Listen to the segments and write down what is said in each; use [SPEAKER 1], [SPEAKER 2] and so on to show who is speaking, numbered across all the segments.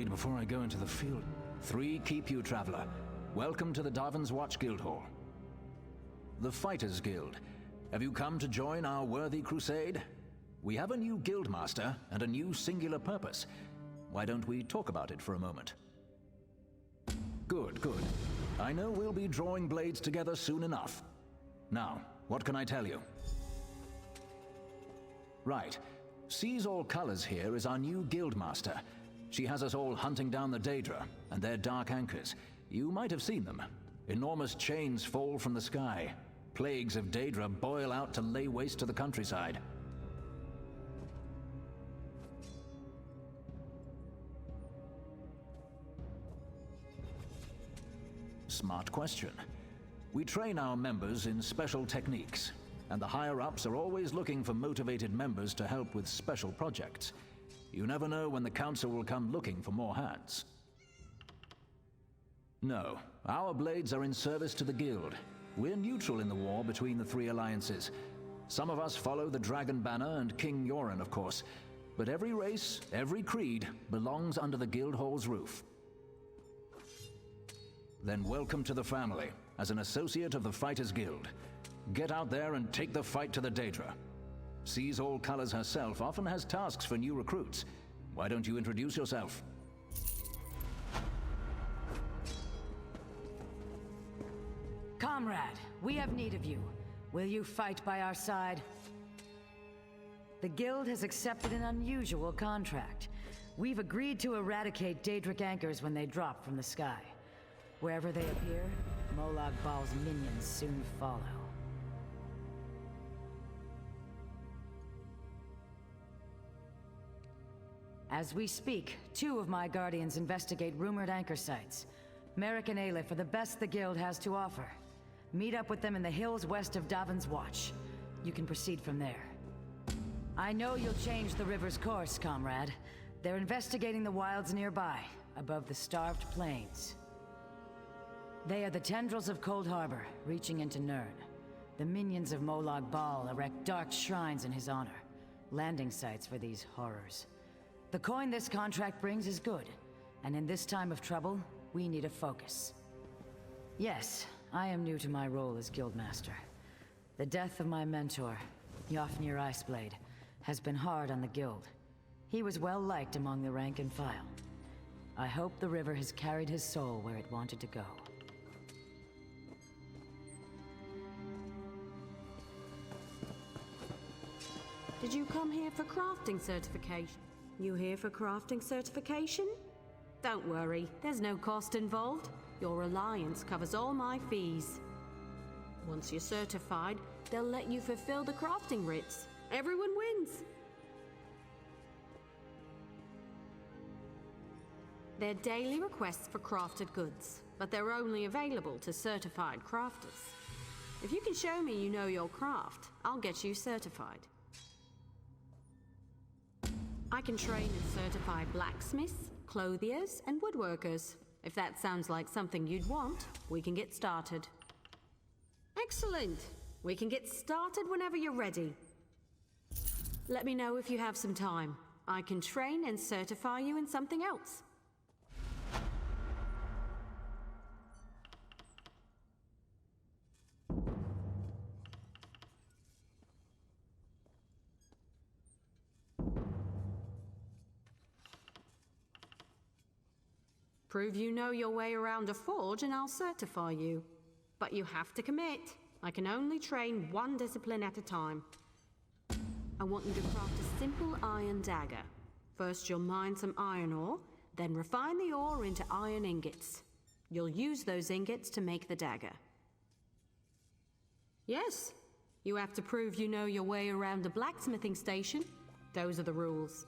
[SPEAKER 1] blade before I go into the field. 3 keep you, traveler. Welcome to the Darvin's Watch Guildhall. The Fighters Guild. Have you come to join our worthy crusade? We have a new guildmaster and a new singular purpose. Why don't we talk about it for a moment? Good, good. I know we'll be drawing blades together soon enough. Now, what can I tell you? Right. Sees All Colors here is our new guildmaster. She has us all hunting down the Daedra and their dark anchors. You might have seen them. Enormous chains fall from the sky. Plagues of Daedra boil out to lay waste to the countryside. Smart question. We train our members in special techniques, and the higher-ups are always looking for motivated members to help with special projects. You never know when the council will come looking for more hands. No, our blades are in service to the guild. We're neutral in the war between the 3 alliances. Some of us follow the Dragon Banner and King Yoren, of course, but every race, every creed, belongs under the Guildhall's roof. Then welcome to the family, as an associate of the Fighters Guild. Get out there and take the fight to the Daedra. Sees All Colors herself often has tasks for new recruits. Why don't you introduce yourself?
[SPEAKER 2] Comrade, we have need of you. Will you fight by our side? The Guild has accepted an unusual contract. We've agreed to eradicate Daedric anchors when they drop from the sky. Wherever they appear, Molag Bal's minions soon follow. As we speak, 2 of my guardians investigate rumored anchor sites. Merrick and Aleph are the best the Guild has to offer. Meet up with them in the hills west of Darvin's Watch. You can proceed from there. I know you'll change the river's course, comrade. They're investigating the wilds nearby, above the starved plains. They are the tendrils of Cold Harbor, reaching into Nirn. The minions of Molag Bal erect dark shrines in his honor. Landing sites for these horrors. The coin this contract brings is good, and in this time of trouble, we need a focus. Yes, I am new to my role as Guildmaster. The death of my mentor, Yofnir Iceblade, has been hard on the Guild. He was well liked among the rank and file. I hope the river has carried his soul where it wanted to go.
[SPEAKER 3] Did you come here for crafting certification? You here for crafting certification? Don't worry, there's no cost involved. Your alliance covers all my fees. Once you're certified, they'll let you fulfill the crafting writs. Everyone wins. They're daily requests for crafted goods, but they're only available to certified crafters. If you can show me you know your craft, I'll get you certified. I can train and certify blacksmiths, clothiers, and woodworkers. If that sounds like something you'd want, we can get started. Excellent! We can get started whenever you're ready. Let me know if you have some time. I can train and certify you in something else. Prove you know your way around a forge and I'll certify you. But you have to commit. I can only train 1 discipline at a time. I want you to craft a simple iron dagger. First you'll mine some iron ore, then refine the ore into iron ingots. You'll use those ingots to make the dagger. Yes, you have to prove you know your way around a blacksmithing station. Those are the rules.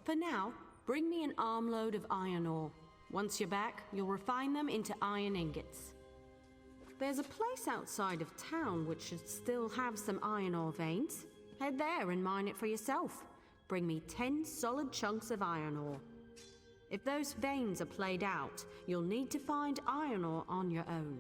[SPEAKER 3] For now, bring me an armload of iron ore. Once you're back, you'll refine them into iron ingots. There's a place outside of town which should still have some iron ore veins. Head there and mine it for yourself. Bring me 10 solid chunks of iron ore. If those veins are played out, you'll need to find iron ore on your own.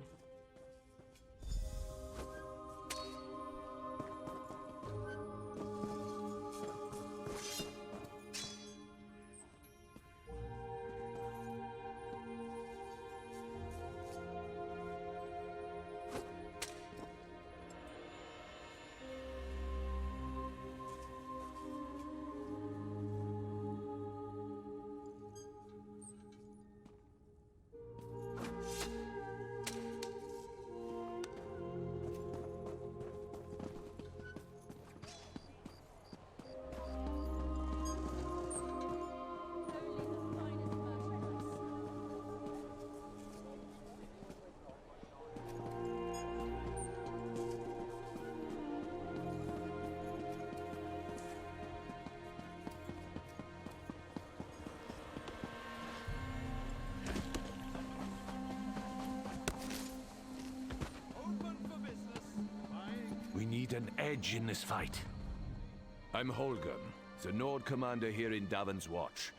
[SPEAKER 4] need an edge in this fight. I'm Holgrim, the Nord commander here in Davon's Watch.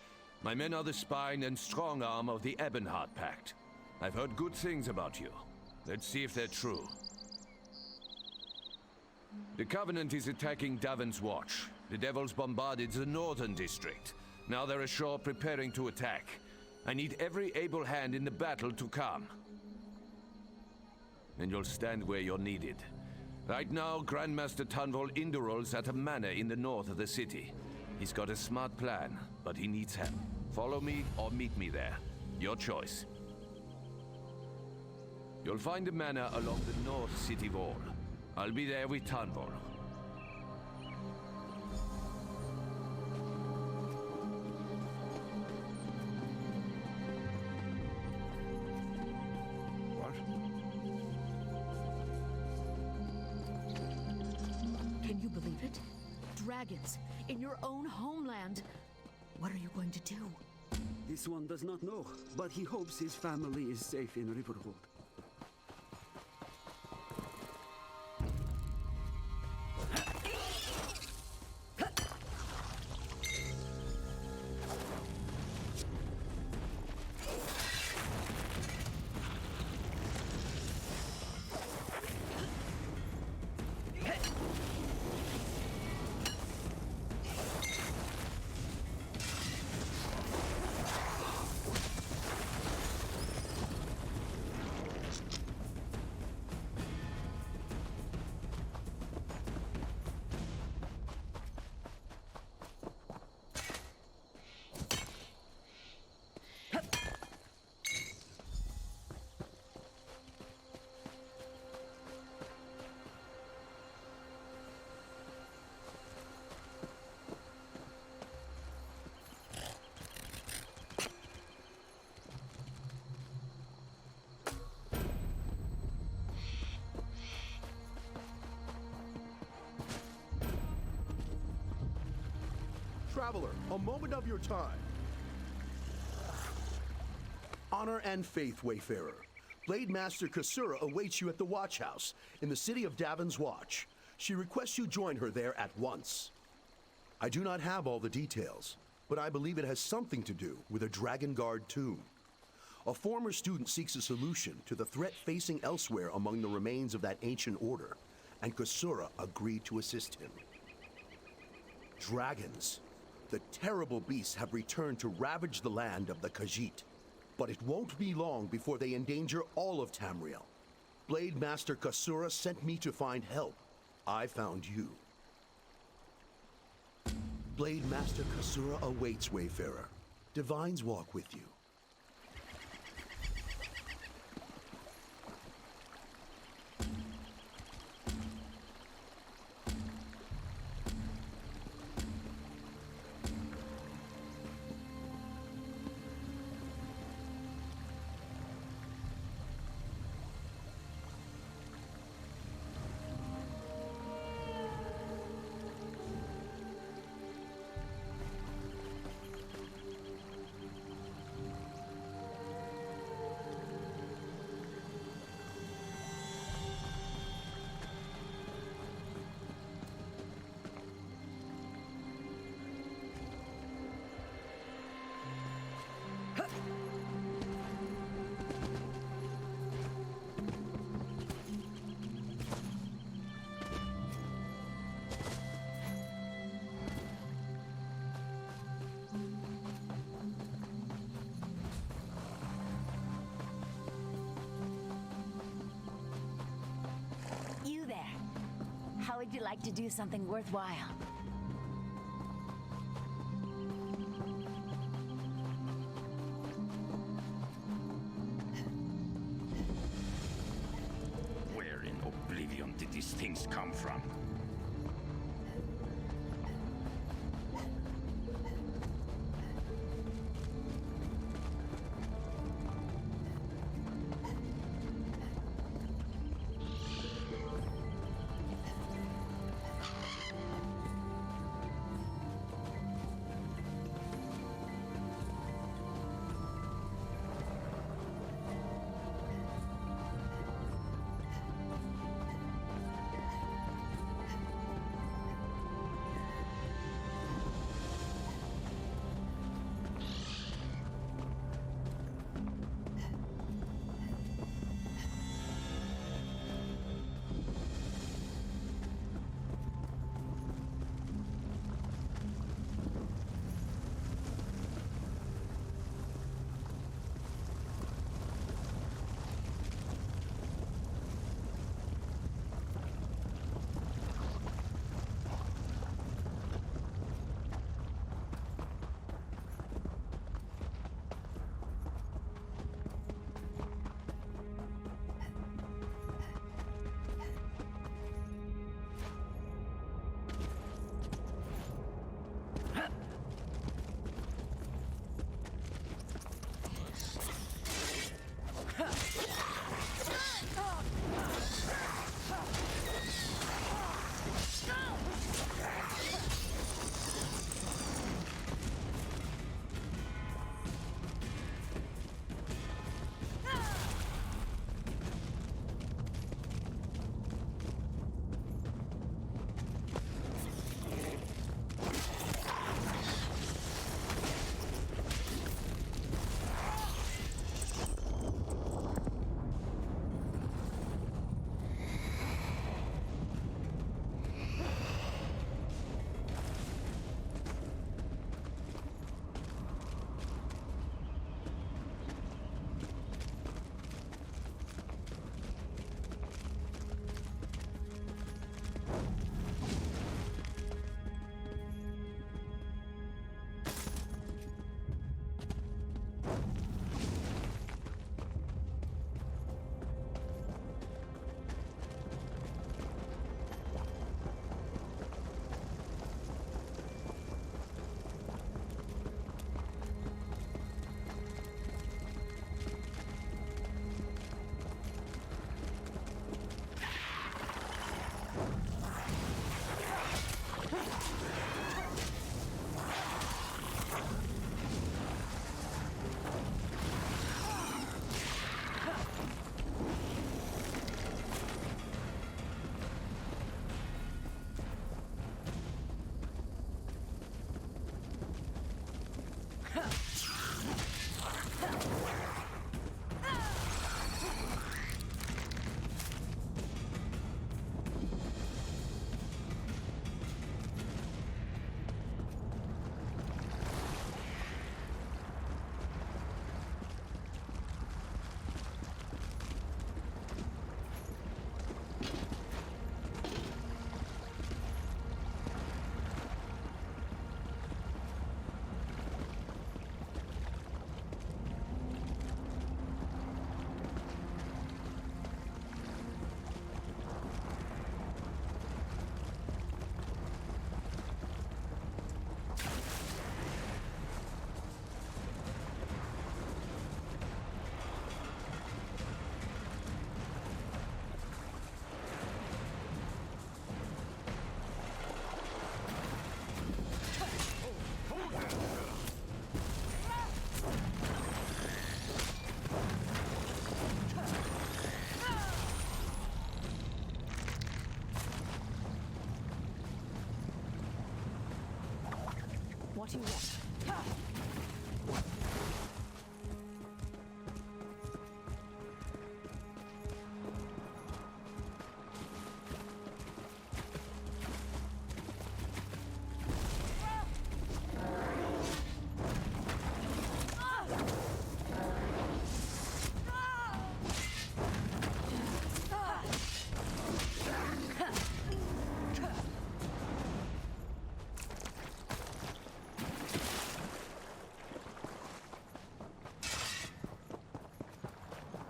[SPEAKER 4] My men are the spine and strong arm of the Ebonheart Pact. I've heard good things about you. Let's see if they're true. The Covenant is attacking Davon's Watch. The Devils bombarded the northern district. Now they're ashore preparing to attack. I need every able hand in the battle to come. And you'll stand where you're needed. Right now, Grandmaster Tunvol Indural's at a manor in the north of the city. He's got a smart plan, but he needs help. Follow me or meet me there. Your choice. You'll find a manor along the north city wall. I'll be there with Tunvol.
[SPEAKER 5] What?
[SPEAKER 6] Can you believe it? Dragons in your own homeland. What are you going to do?
[SPEAKER 5] This one does not know, but he hopes his family is safe in Riverwood.
[SPEAKER 7] Traveler, a moment of your time. Honor and faith, Wayfarer. Blade Master Kasura awaits you at the Watch House in the city of Davon's Watch. She requests you join her there at once. I do not have all the details, but I believe it has something to do with a Dragon Guard tomb. A former student seeks a solution to the threat facing elsewhere among the remains of that ancient order, and Kasura agreed to assist him. Dragons. The terrible beasts have returned to ravage the land of the Khajiit. But it won't be long before they endanger all of Tamriel. Blade Master Kasura sent me to find help. I found you. Blade Master Kasura awaits, Wayfarer. Divines walk with you.
[SPEAKER 8] You there. How would you like to do something worthwhile?
[SPEAKER 9] Where in oblivion did these things come from?
[SPEAKER 6] What do you want?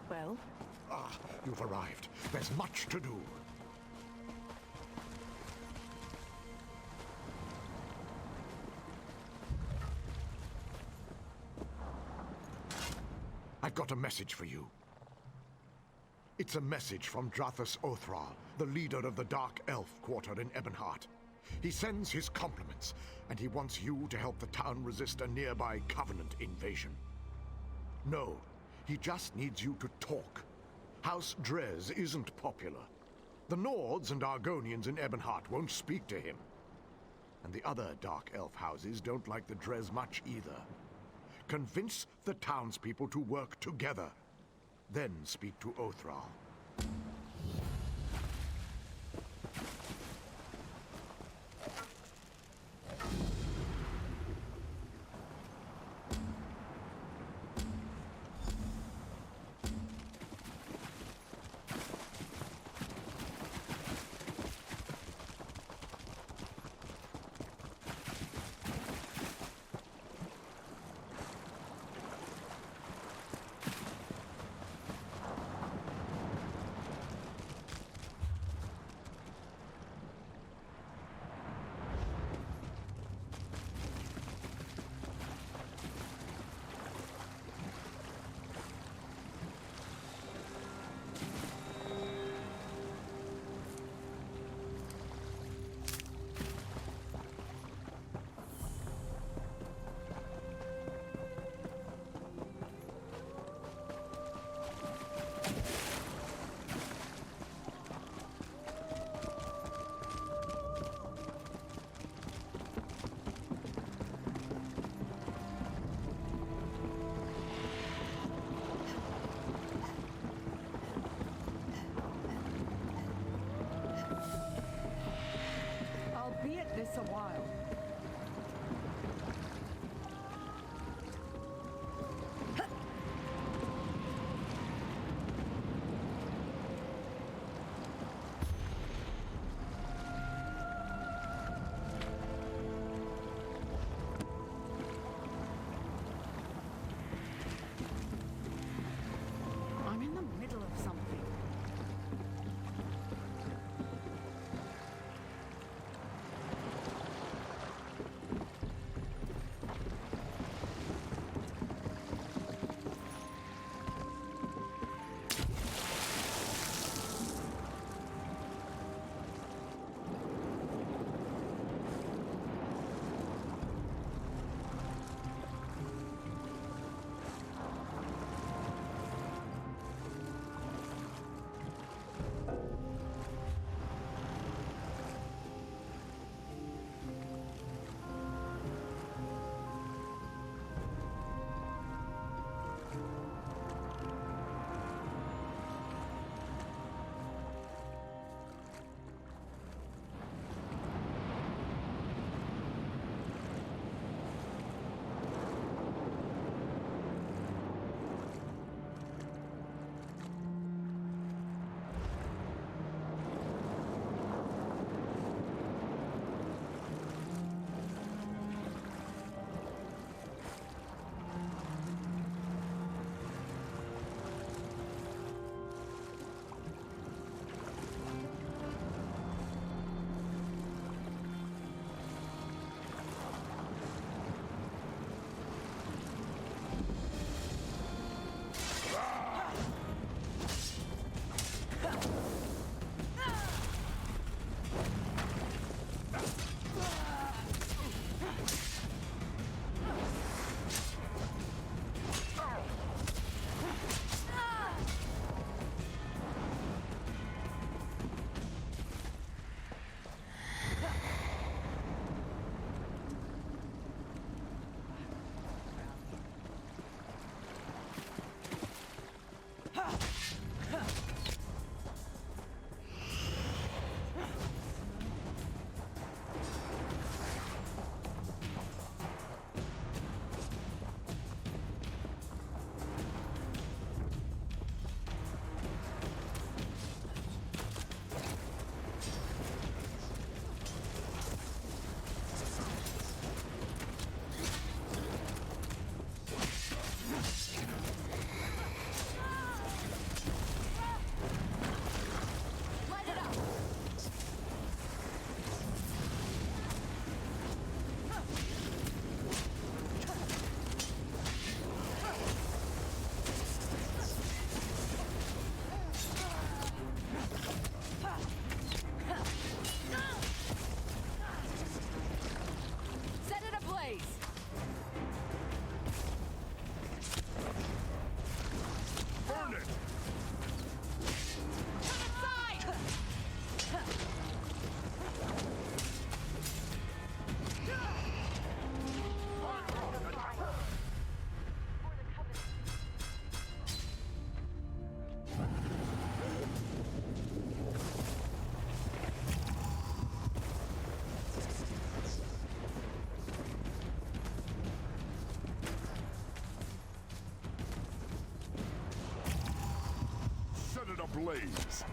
[SPEAKER 6] Well?
[SPEAKER 10] Ah, you've arrived. There's much to do. I've got a message for you. It's a message from Drathus Othral, the leader of the Dark Elf quarter in Ebonheart. He sends his compliments, and he wants you to help the town resist a nearby Covenant invasion. No, he just needs you to talk. House Drez isn't popular. The Nords and Argonians in Ebonheart won't speak to him. And the other Dark Elf houses don't like the Drez much either. Convince the townspeople to work together. Then speak to Othral.
[SPEAKER 11] ablaze.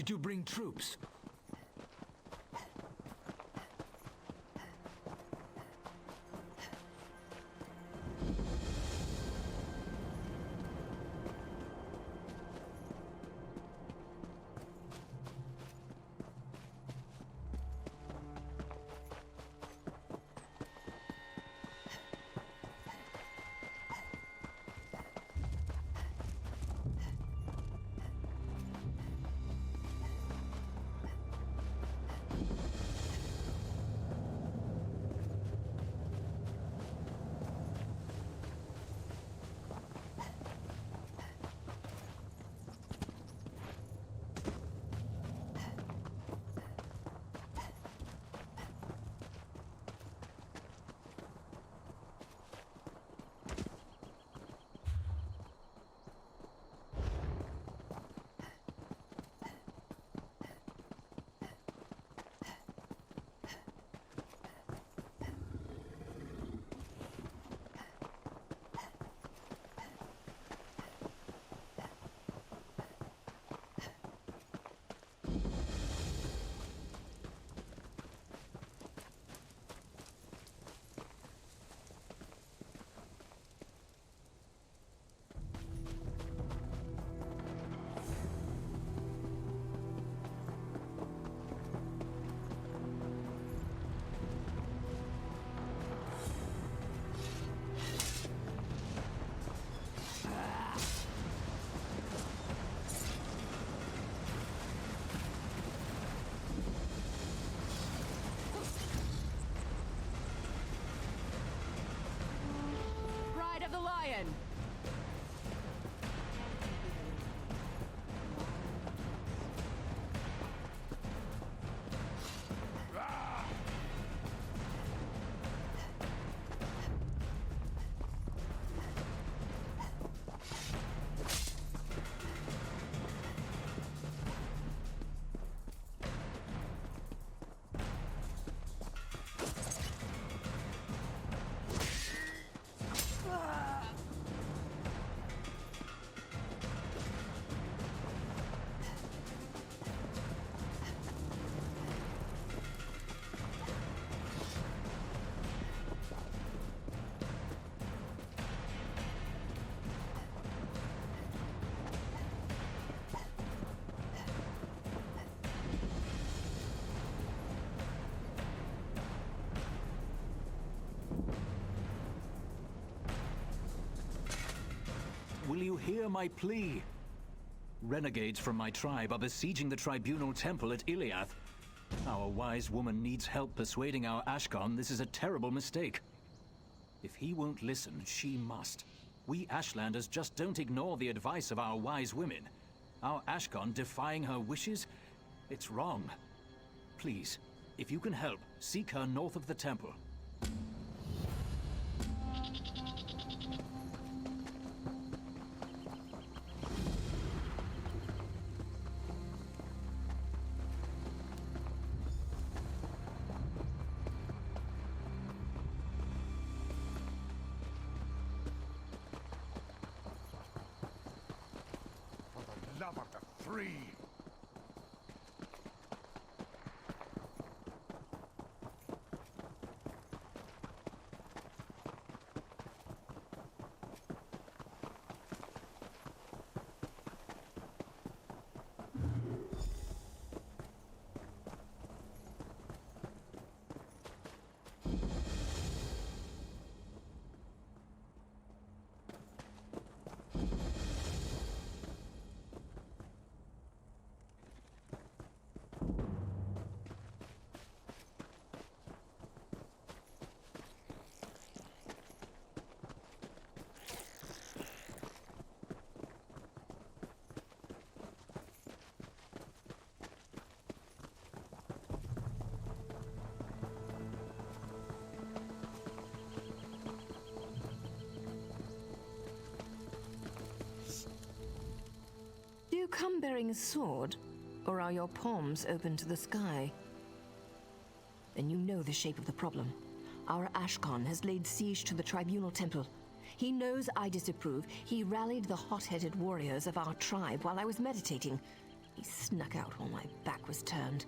[SPEAKER 1] Did you bring troops?
[SPEAKER 2] the lion!
[SPEAKER 1] Will you hear my plea? Renegades from my tribe are besieging the tribunal temple at Iliath. Our wise woman needs help persuading our Ashkon this is a terrible mistake. If he won't listen, she must. We Ashlanders just don't ignore the advice of our wise women. Our Ashkon defying her wishes? It's wrong. Please, if you can help, seek her north of the temple.
[SPEAKER 10] Love of the three!
[SPEAKER 6] Do you come bearing a sword, or are your palms open to the sky? Then you know the shape of the problem. Our Ashkon has laid siege to the Tribunal Temple. He knows I disapprove. He rallied the hot-headed warriors of our tribe while I was meditating. He snuck out while my back was turned.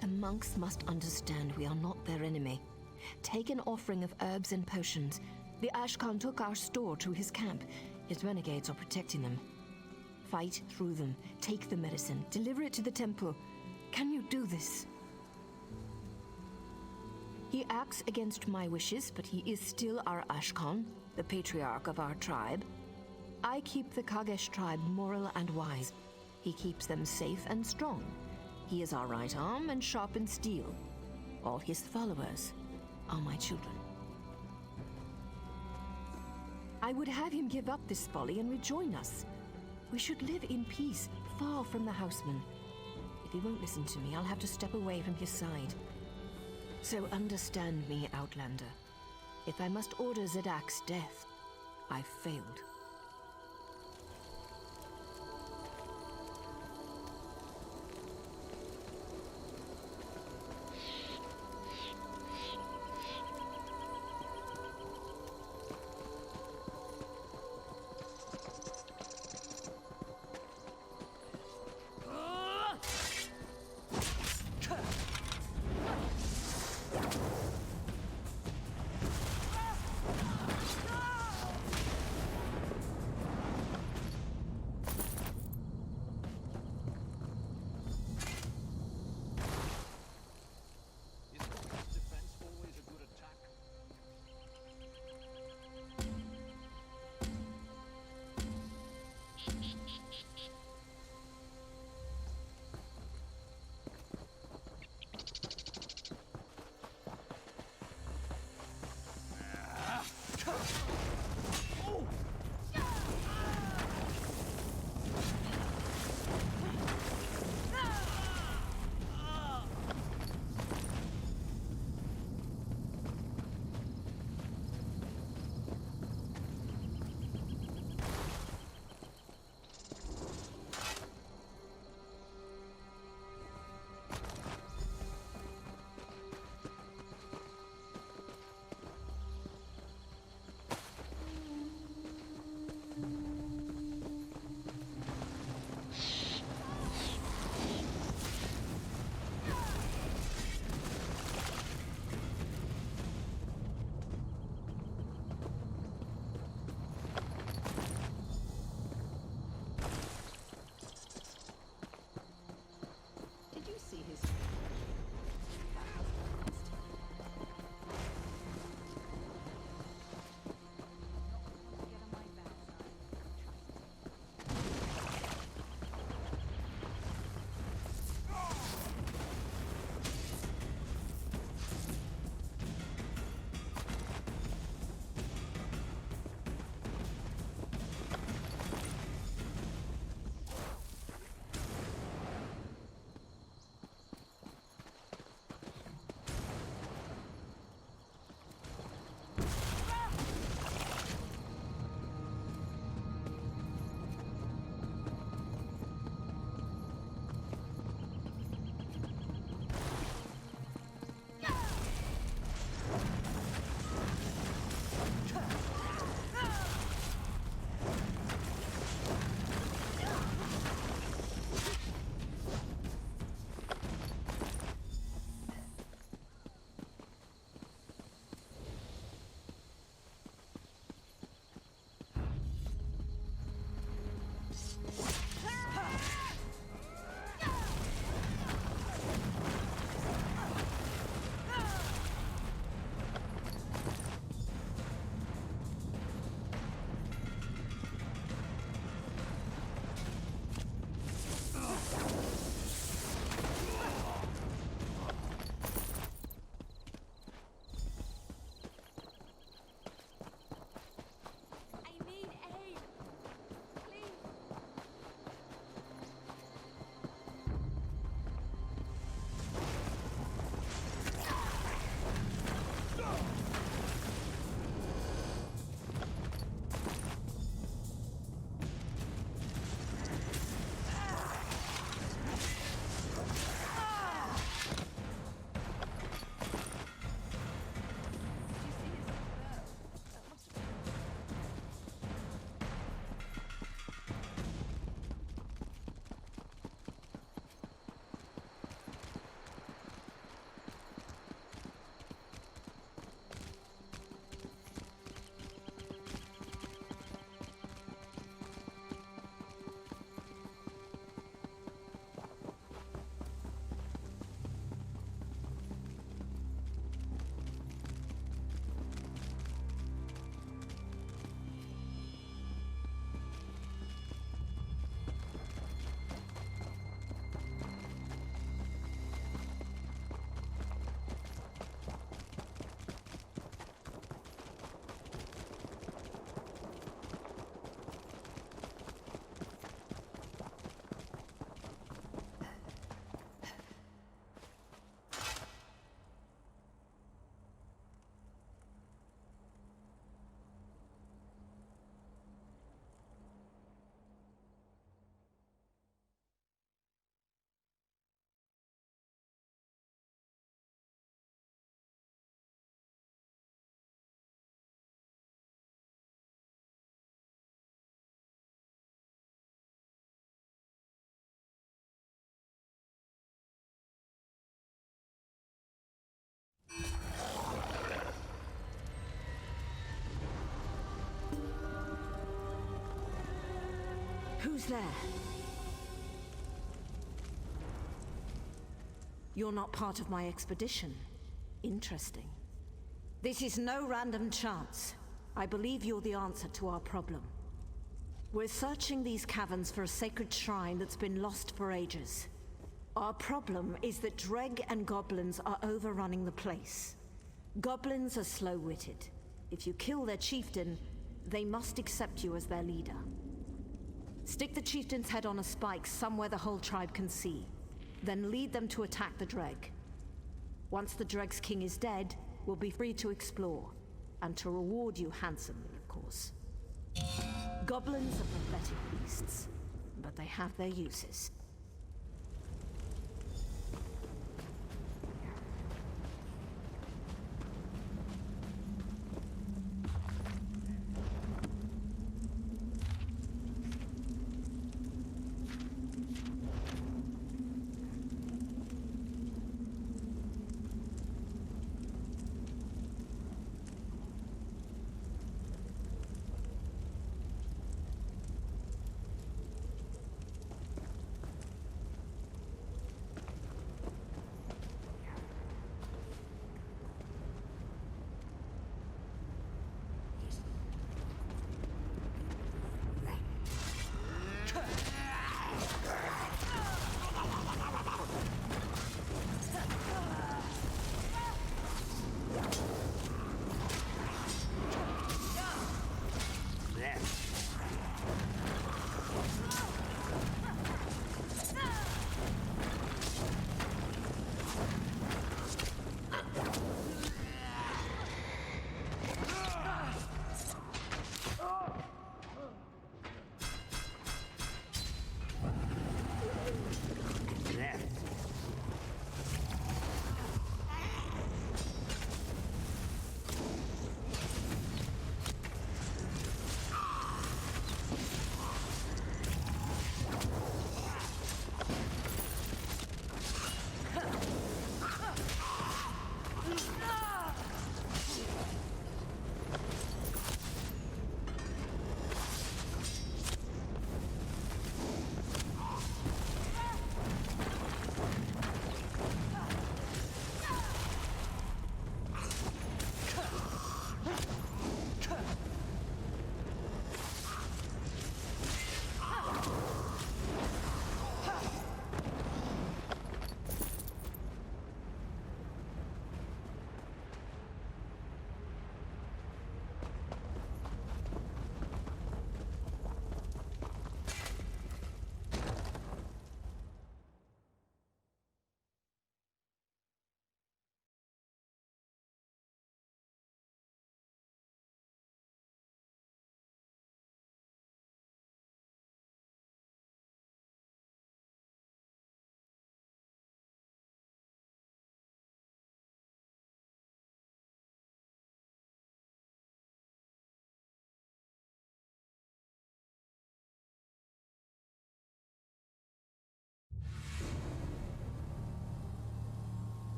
[SPEAKER 6] The monks must understand we are not their enemy. Take an offering of herbs and potions. The Ashkon took our store to his camp. His renegades are protecting them. Fight through them. Take the medicine. Deliver it to the temple. Can you do this? He acts against my wishes, but he is still our Ashkon, the patriarch of our tribe. I keep the Kagesh tribe moral and wise. He keeps them safe and strong. He is our right arm and sharpened steel. All his followers are my children. I would have him give up this folly and rejoin us. We should live in peace, far from the Houseman. If he won't listen to me, I'll have to step away from his side. So understand me, Outlander. If I must order Zedak's death, I've failed.
[SPEAKER 11] Who's there? You're not part of my expedition. Interesting. This is no random chance. I believe you're the answer to our problem. We're searching these caverns for a sacred shrine that's been lost for ages. Our problem is that Dreg and goblins are overrunning the place. Goblins are slow-witted. If you kill their chieftain, they must accept you as their leader. Stick the chieftain's head on a spike somewhere the whole tribe can see. Then lead them to attack the Dreg. Once the Dreg's king is dead, we'll be free to explore. And to reward you handsomely, of course. Goblins are pathetic beasts, but they have their uses.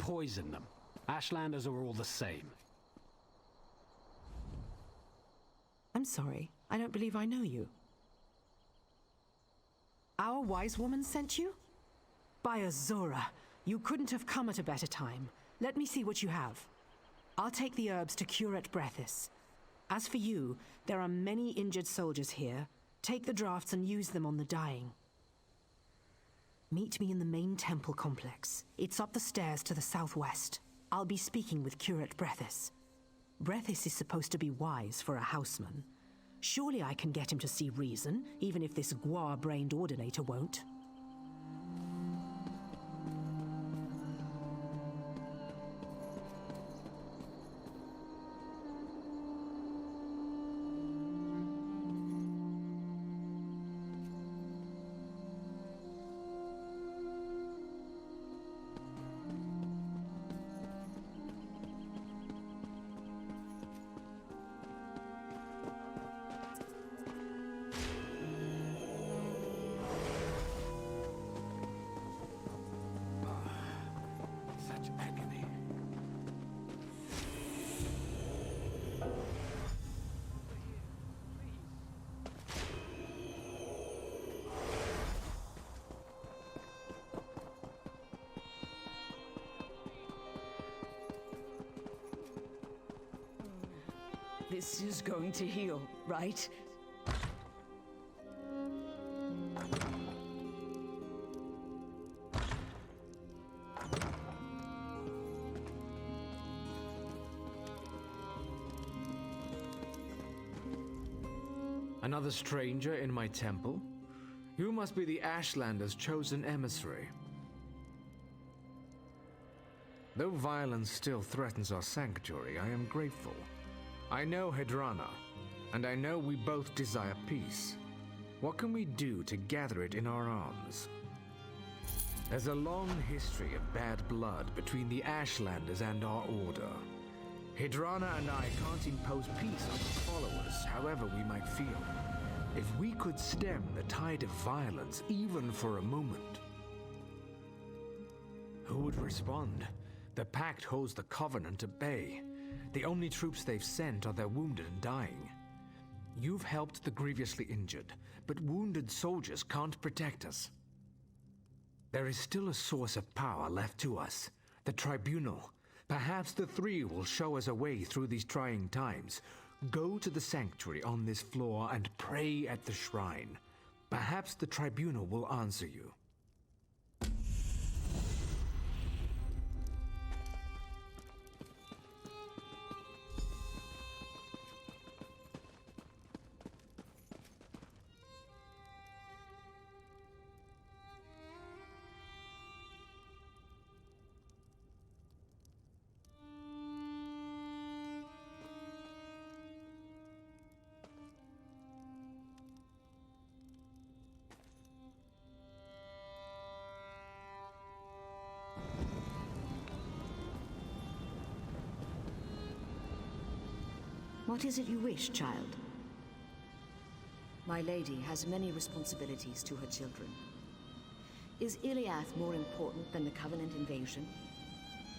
[SPEAKER 12] poison them. Ashlanders are all the same.
[SPEAKER 13] I'm sorry. I don't believe I know you. Our wise woman sent you? By Azora, you couldn't have come at a better time. Let me see what you have. I'll take the herbs to Curate Brethis. As for you, there are many injured soldiers here. Take the drafts and use them on the dying. Meet me in the main temple complex. It's up the stairs to the southwest. I'll be speaking with Curate Brethis. Brethis is supposed to be wise for a houseman. Surely I can get him to see reason, even if this guar-brained ordinator won't.
[SPEAKER 2] This is going to heal, right?
[SPEAKER 14] Another stranger in my temple? You must be the Ashlanders' chosen emissary. Though violence still threatens our sanctuary, I am grateful. I know Hedrana, and I know we both desire peace. What can we do to gather it in our arms? There's a long history of bad blood between the Ashlanders and our order. Hedrana and I can't impose peace on the followers, however we might feel. If we could stem the tide of violence even for a moment. Who would respond? The Pact holds the Covenant at bay. The only troops they've sent are their wounded and dying. You've helped the grievously injured, but wounded soldiers can't protect us. There is still a source of power left to us, the Tribunal. Perhaps the three will show us a way through these trying times. Go to the sanctuary on this floor and pray at the shrine. Perhaps the Tribunal will answer you.
[SPEAKER 15] What is it you wish, child?
[SPEAKER 8] My lady has many responsibilities to her children. Is Iliath more important than the Covenant invasion?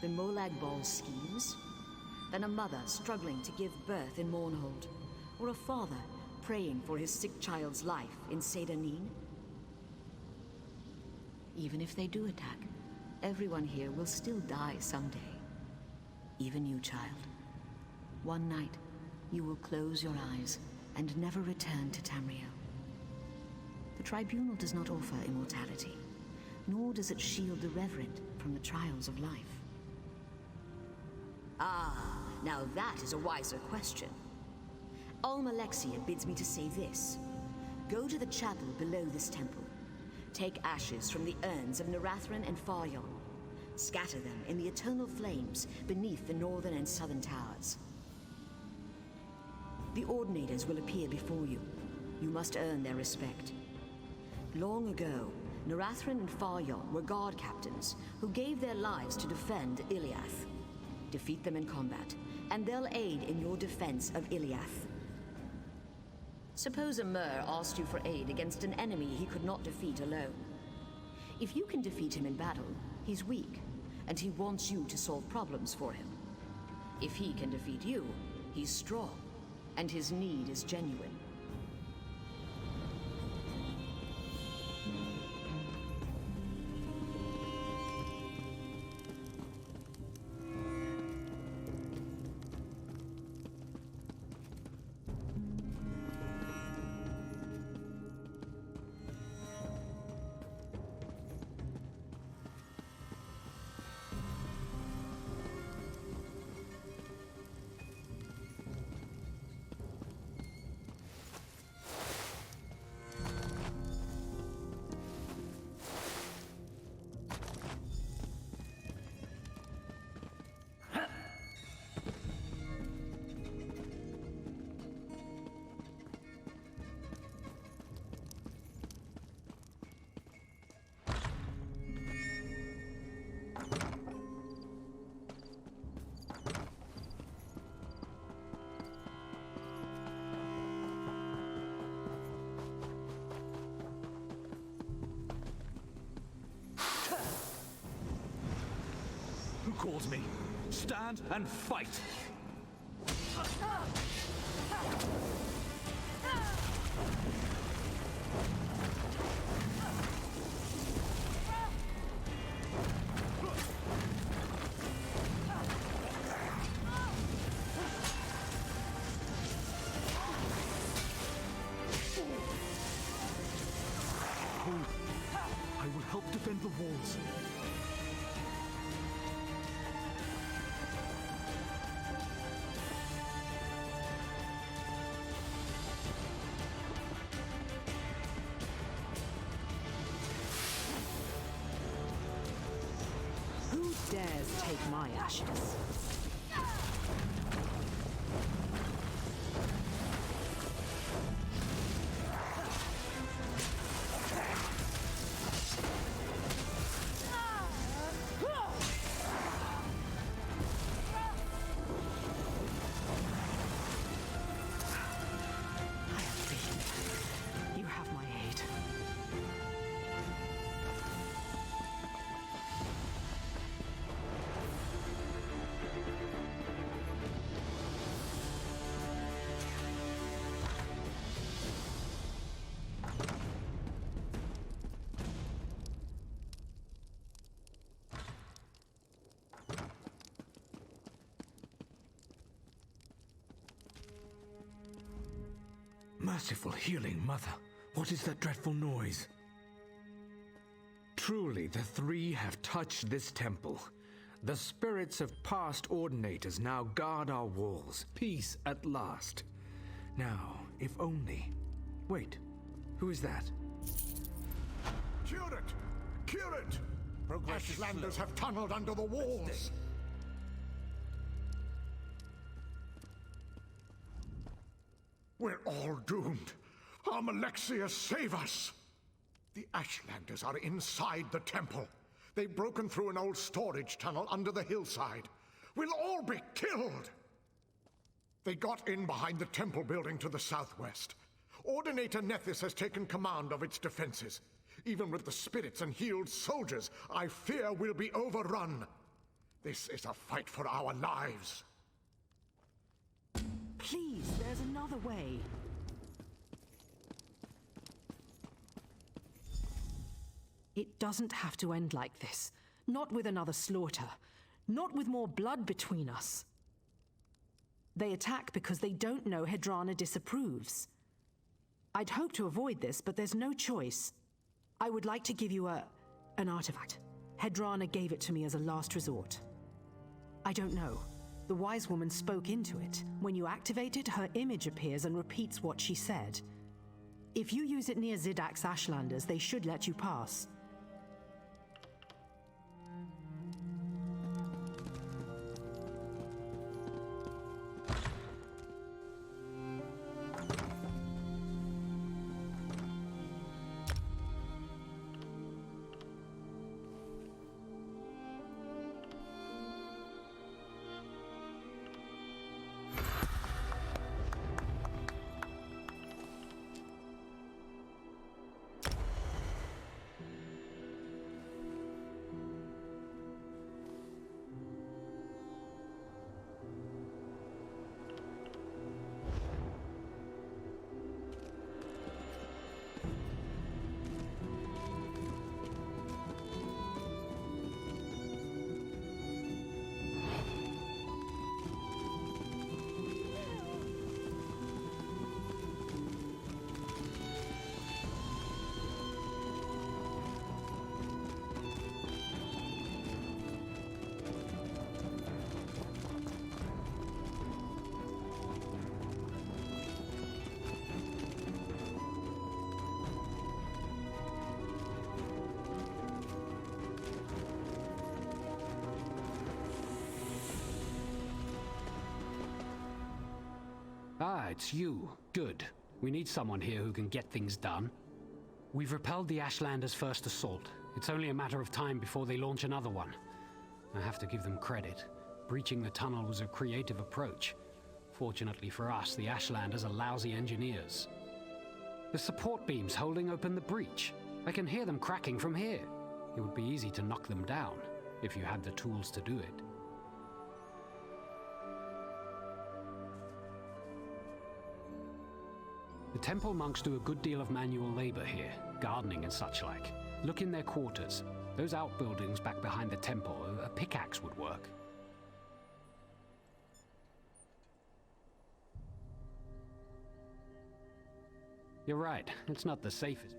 [SPEAKER 8] Than Molag Bal's schemes? Than a mother struggling to give birth in Mournhold? Or a father praying for his sick child's life in Sedanin? Even if they do attack, everyone here will still die someday. Even you, child. One night, you will close your eyes and never return to Tamriel. The Tribunal does not offer immortality, nor does it shield the reverent from the trials of life. Ah, now that is a wiser question. Almalexia bids me to say this. Go to the chapel below this temple. Take ashes from the urns of Narathran and Faryon. Scatter them in the eternal flames beneath the northern and southern towers. The Ordinators will appear before you. You must earn their respect. Long ago, Narathran and Faryon were guard captains who gave their lives to defend Iliath. Defeat them in combat, and they'll aid in your defense of Iliath. Suppose a Mer asked you for aid against an enemy he could not defeat alone. If you can defeat him in battle, he's weak, and he wants you to solve problems for him. If he can defeat you, he's strong, and his need is genuine.
[SPEAKER 16] Who calls me? Stand and fight! I will help defend the walls.
[SPEAKER 13] Who dares take my ashes? You have my aid.
[SPEAKER 14] Merciful healing mother, what is that dreadful noise? Truly, the three have touched this temple. The spirits of past ordinators now guard our walls. Peace at last. Now, if only... Wait, who is that?
[SPEAKER 10] Cure it! Cure it!
[SPEAKER 16] Progress is
[SPEAKER 10] Ashlanders
[SPEAKER 16] slow.
[SPEAKER 10] have tunneled under the walls. We're all doomed. Almalexia, save us! The Ashlanders are inside the temple. They've broken through an old storage tunnel under the hillside. We'll all be killed! They got in behind the temple building to the southwest. Ordinator Nethys has taken command of its defenses. Even with the spirits and healed soldiers, I fear we'll be overrun. This is a fight for our lives.
[SPEAKER 13] Please, there's another way. It doesn't have to end like this. Not with another slaughter. Not with more blood between us. They attack because they don't know Hedrana disapproves. I'd hoped to avoid this, but there's no choice. I would like to give you an artifact. Hedrana gave it to me as a last resort. I don't know. The wise woman spoke into it. When you activate it, her image appears and repeats what she said. If you use it near Zidak's Ashlanders, they should let you pass.
[SPEAKER 12] it's you. Good. We need someone here who can get things done. We've repelled the Ashlanders' first assault. It's only a matter of time before they launch another one. I have to give them credit. Breaching the tunnel was a creative approach. Fortunately for us, the Ashlanders are lousy engineers. The support beam's holding open the breach. I can hear them cracking from here. It would be easy to knock them down, if you had the tools to do it. The temple monks do a good deal of manual labor here, gardening and such like. Look in their quarters. Those outbuildings back behind the temple, a pickaxe would work. You're right, it's not the safest.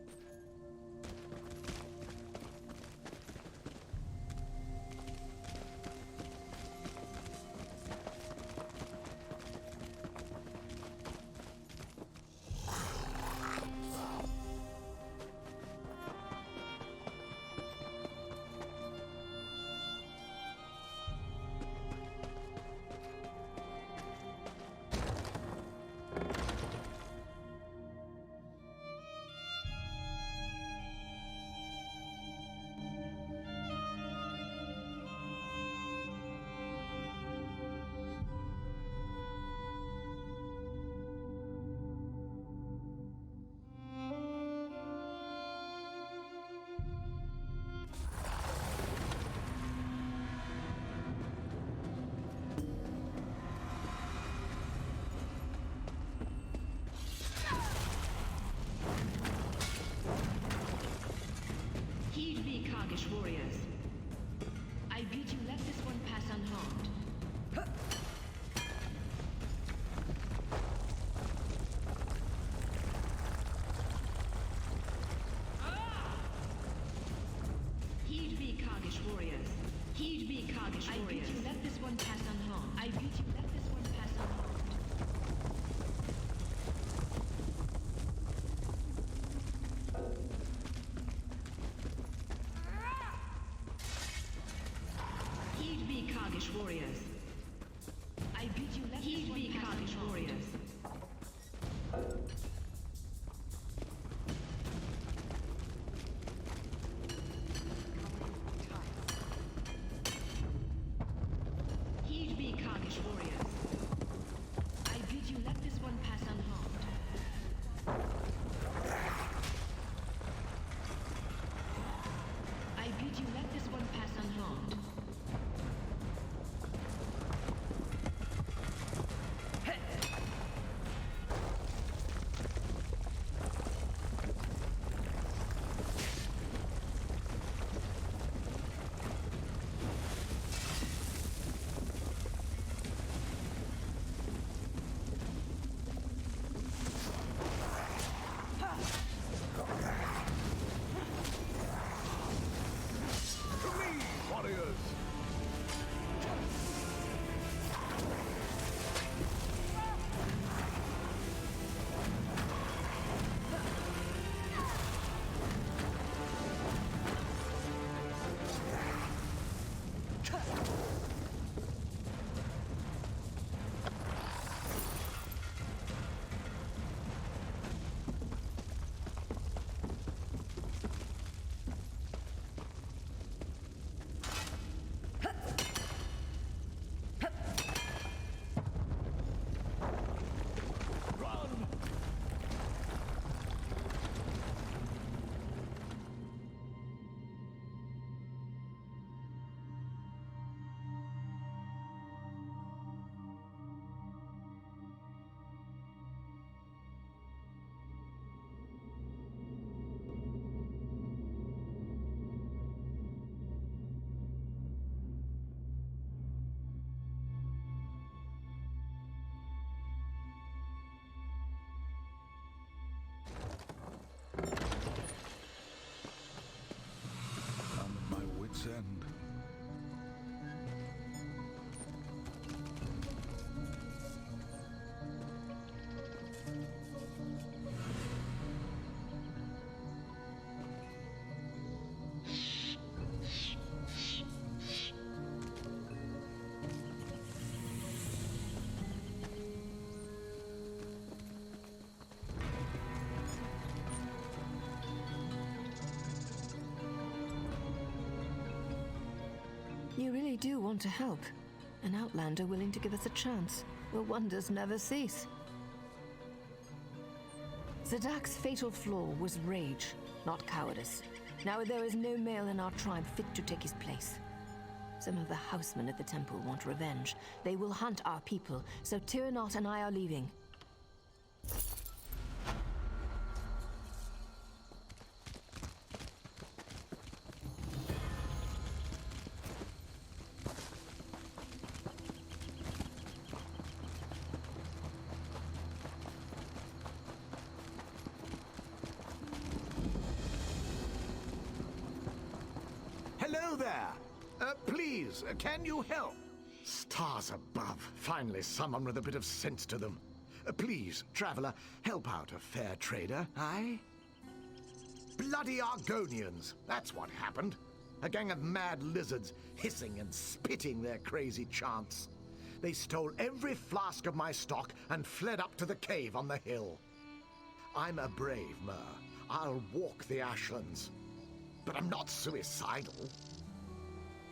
[SPEAKER 15] Warriors. I bid you let this one pass unharmed. Heed me, Kargish warriors. Heed me, Kargish warriors. I bid you let this one pass unharmed. I bid you let this one pass unharmed. Warriors. I bid you let Heed me, Kargish warriors. Heed me, Kargish warriors. I bid you let this one pass unharmed. I bid you let this one pass unharmed.
[SPEAKER 17] End.
[SPEAKER 6] You really do want to help. An outlander willing to give us a chance. The wonders never cease. Zadak's fatal flaw was rage, not cowardice. Now there is no male in our tribe fit to take his place. Some of the housemen at the temple want revenge. They will hunt our people, so Tyrannot and I are leaving.
[SPEAKER 10] Hello there! Please, can you help? Stars above. Finally, someone with a bit of sense to them. Please, traveler, help out a fair trader, aye? Bloody Argonians! That's what happened. A gang of mad lizards, hissing and spitting their crazy chants. They stole every flask of my stock and fled up to the cave on the hill. I'm a brave Mer. I'll walk the Ashlands. But I'm not suicidal.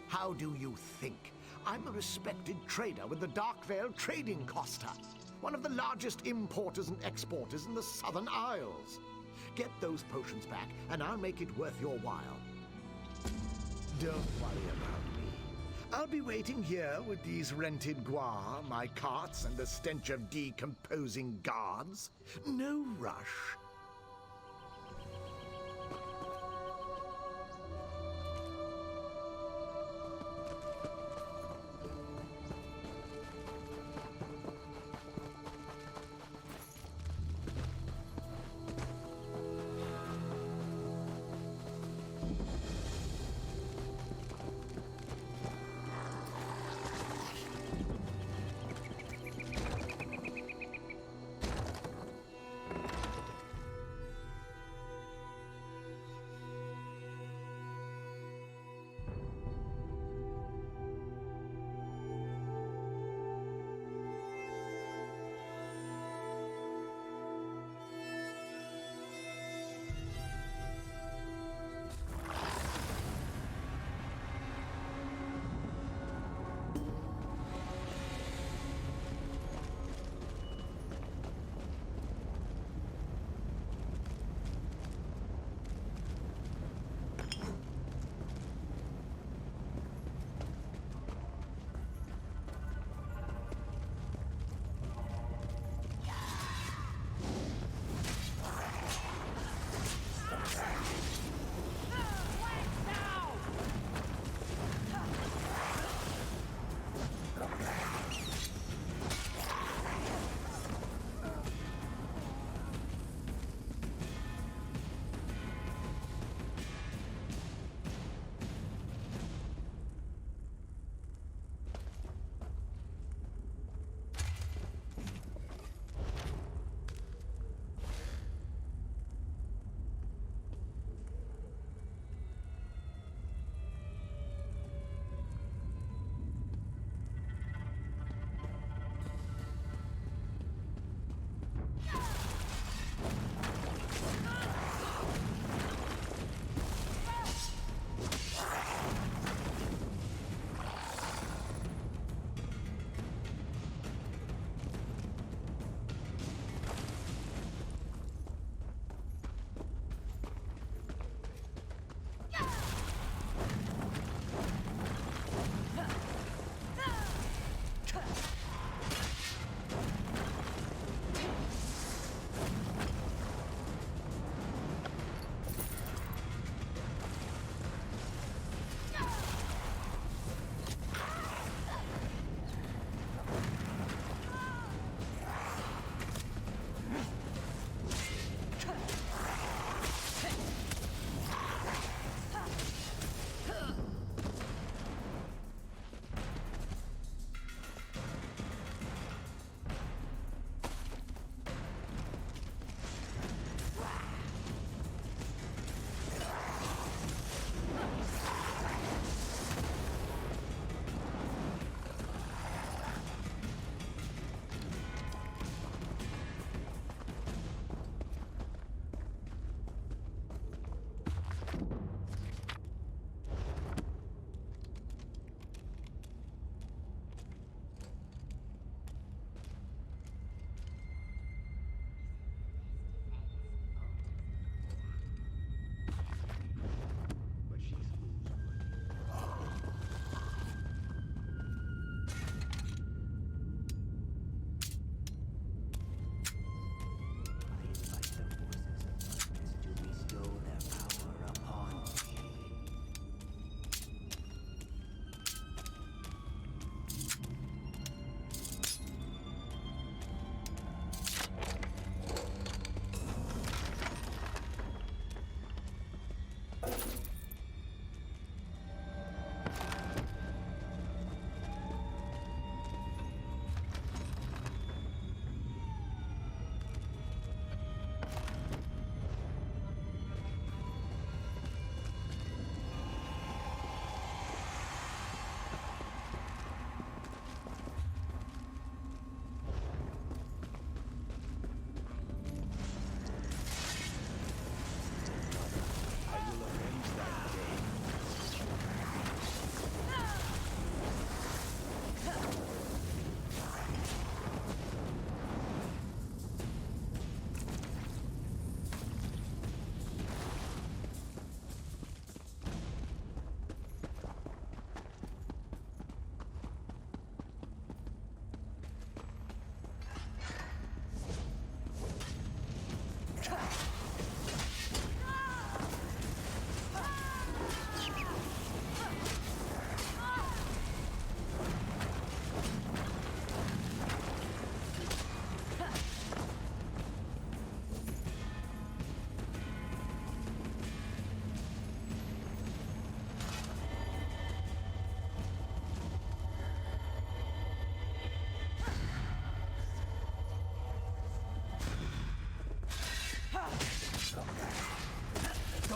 [SPEAKER 10] How do you think? I'm a respected trader with the Darkvale Trading Costa, one of the largest importers and exporters in the Southern Isles. Get those potions back, and I'll make it worth your while. Don't worry about me. I'll be waiting here with these rented guar, my carts, and the stench of decomposing guards. No rush.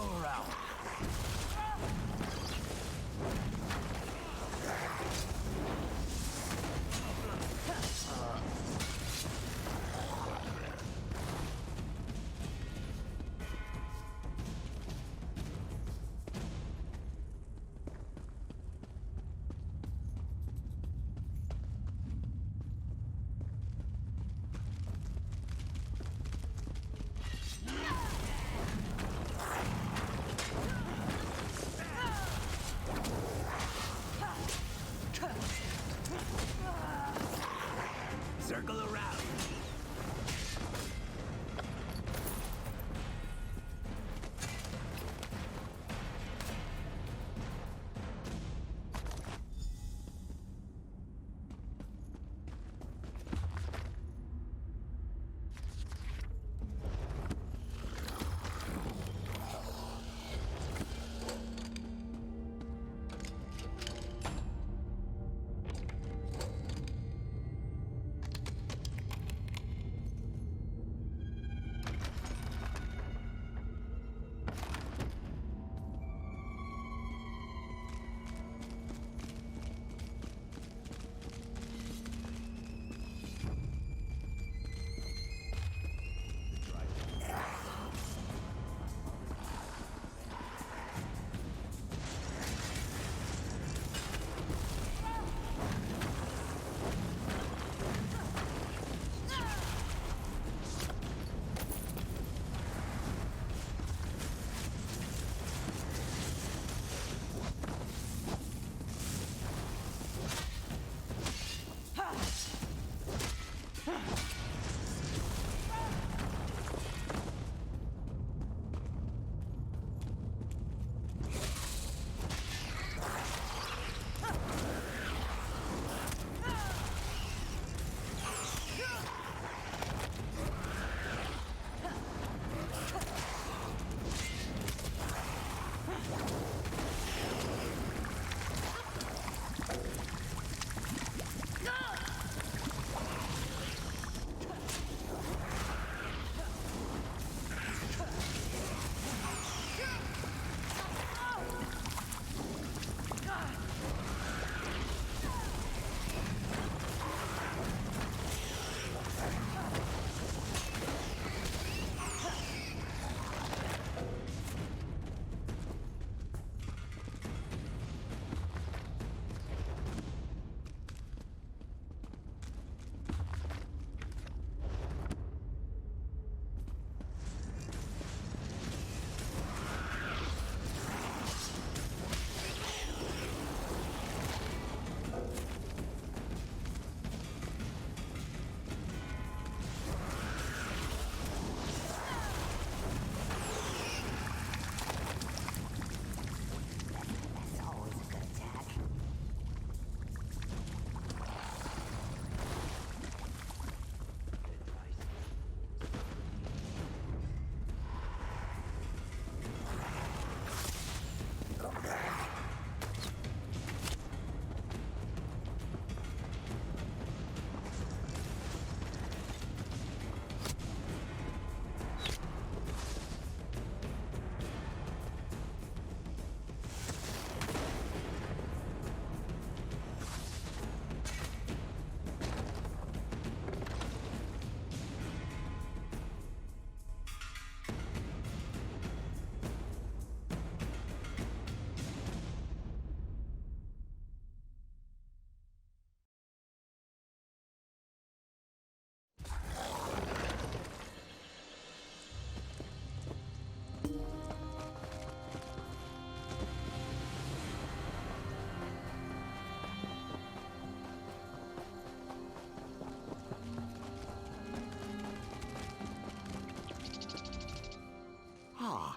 [SPEAKER 1] Go around. Circle around.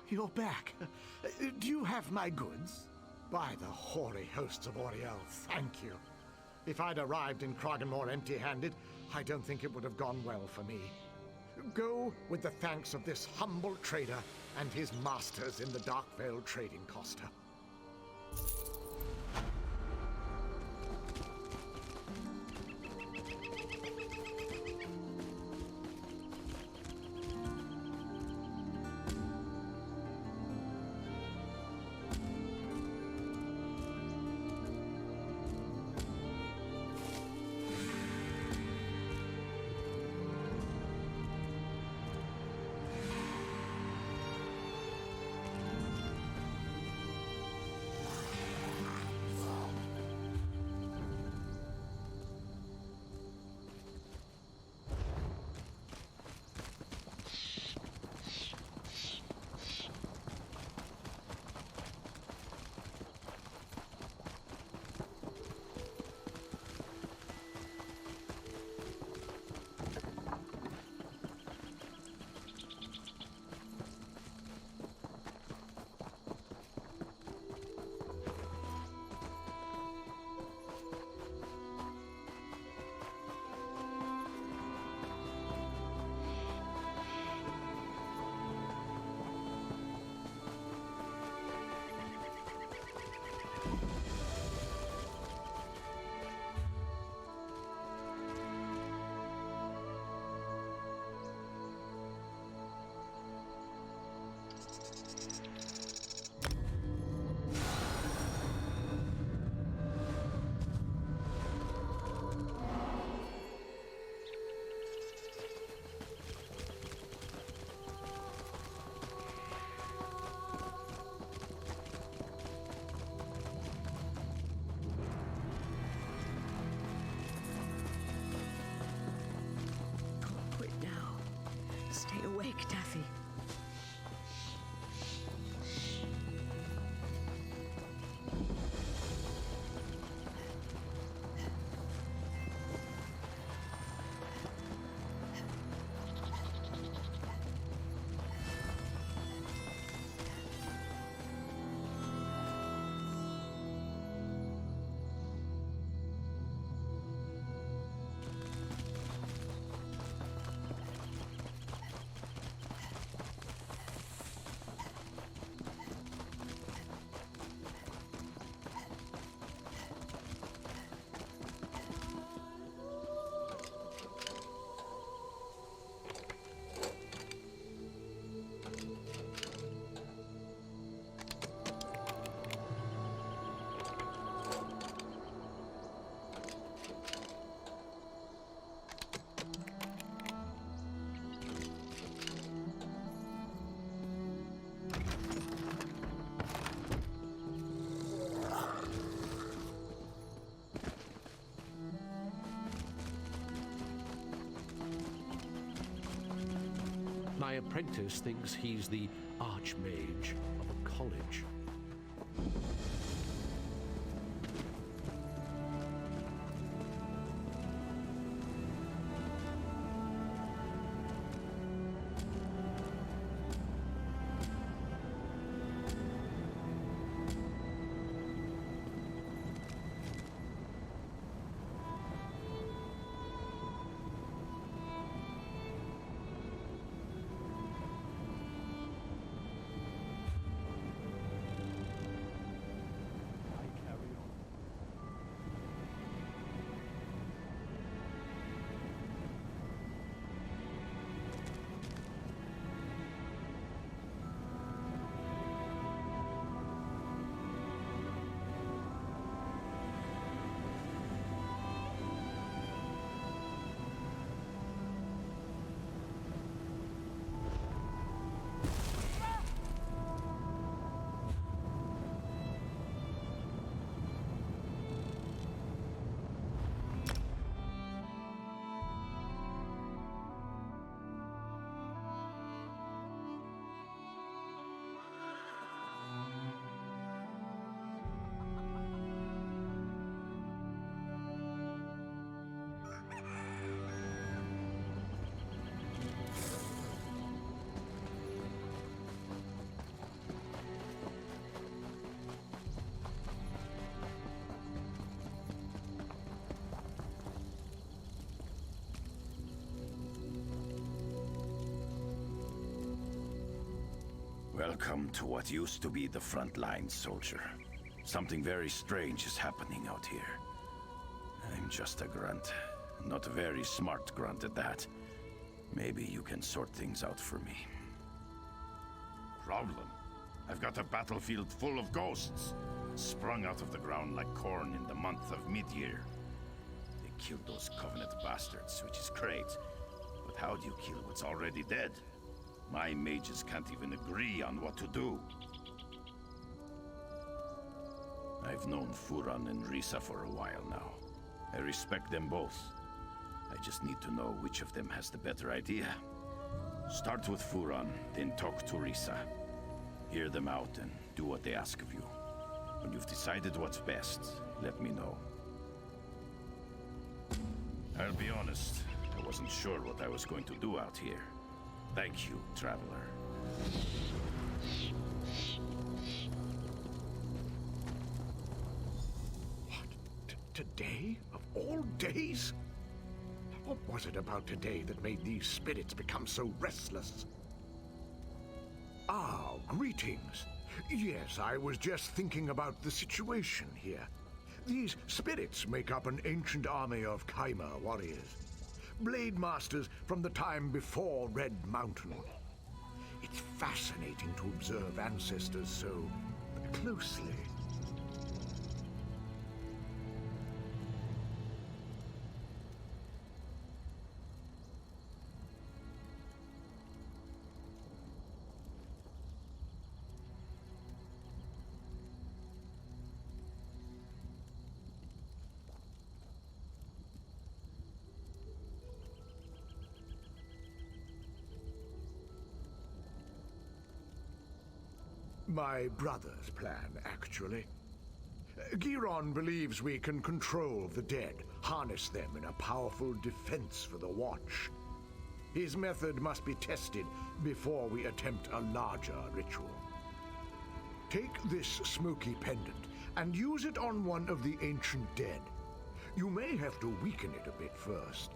[SPEAKER 10] You're back. Do you have my goods? By the hoary hosts of Oriel, thank you. If I'd arrived in Kraganmore empty-handed, I don't think it would have gone well for me. Go with the thanks of this humble trader and his masters in the Darkvale Trading Costa.
[SPEAKER 17] apprentice thinks he's the archmage of a college.
[SPEAKER 9] Welcome to what used to be the front line, soldier. Something very strange is happening out here. I'm just a grunt. Not a very smart grunt at that. Maybe you can sort things out for me.
[SPEAKER 18] Problem? I've got a battlefield full of ghosts, sprung out of the ground like corn in the month of mid-year. They killed those Covenant bastards, which is great. But how do you kill what's already dead? My mages can't even agree on what to do. I've known Furan and Risa for a while now. I respect them both. I just need to know which of them has the better idea. Start with Furan, then talk to Risa. Hear them out and do what they ask of you. When you've decided what's best, let me know. I'll be honest, I wasn't sure what I was going to do out here. Thank you, traveler.
[SPEAKER 10] Today? Of all days? What was it about today that made these spirits become so restless? Ah, greetings. Yes, I was just thinking about the situation here. These spirits make up an ancient army of Kaimer warriors. Blade masters from the time before Red Mountain. It's fascinating to observe ancestors so closely. My brother's plan, actually. Giron believes we can control the dead, harness them in a powerful defense for the Watch. His method must be tested before we attempt a larger ritual. Take this smoky pendant and use it on one of the ancient dead. You may have to weaken it a bit first.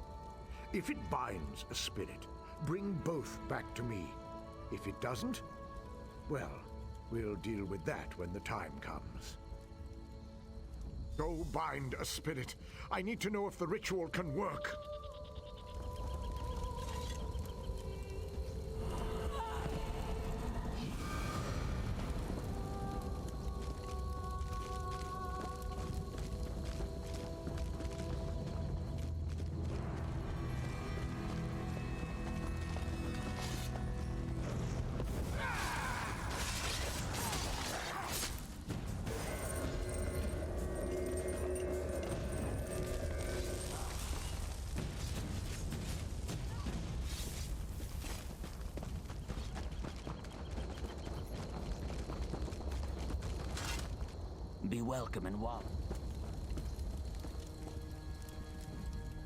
[SPEAKER 10] If it binds a spirit, bring both back to me. If it doesn't, well, we'll deal with that when the time comes. Go bind a spirit. I need to know if the ritual can work.
[SPEAKER 19] be welcome in Wall.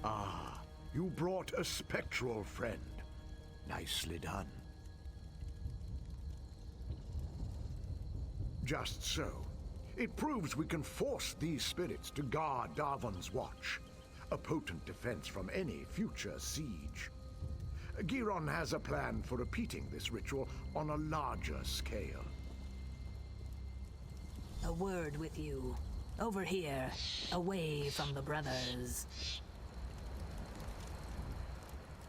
[SPEAKER 10] Ah, you brought a spectral friend. Nicely done. Just so. It proves we can force these spirits to guard Darvan's Watch, a potent defense from any future siege. Giron has a plan for repeating this ritual on a larger scale.
[SPEAKER 20] A word with you. Over here, away from the brothers.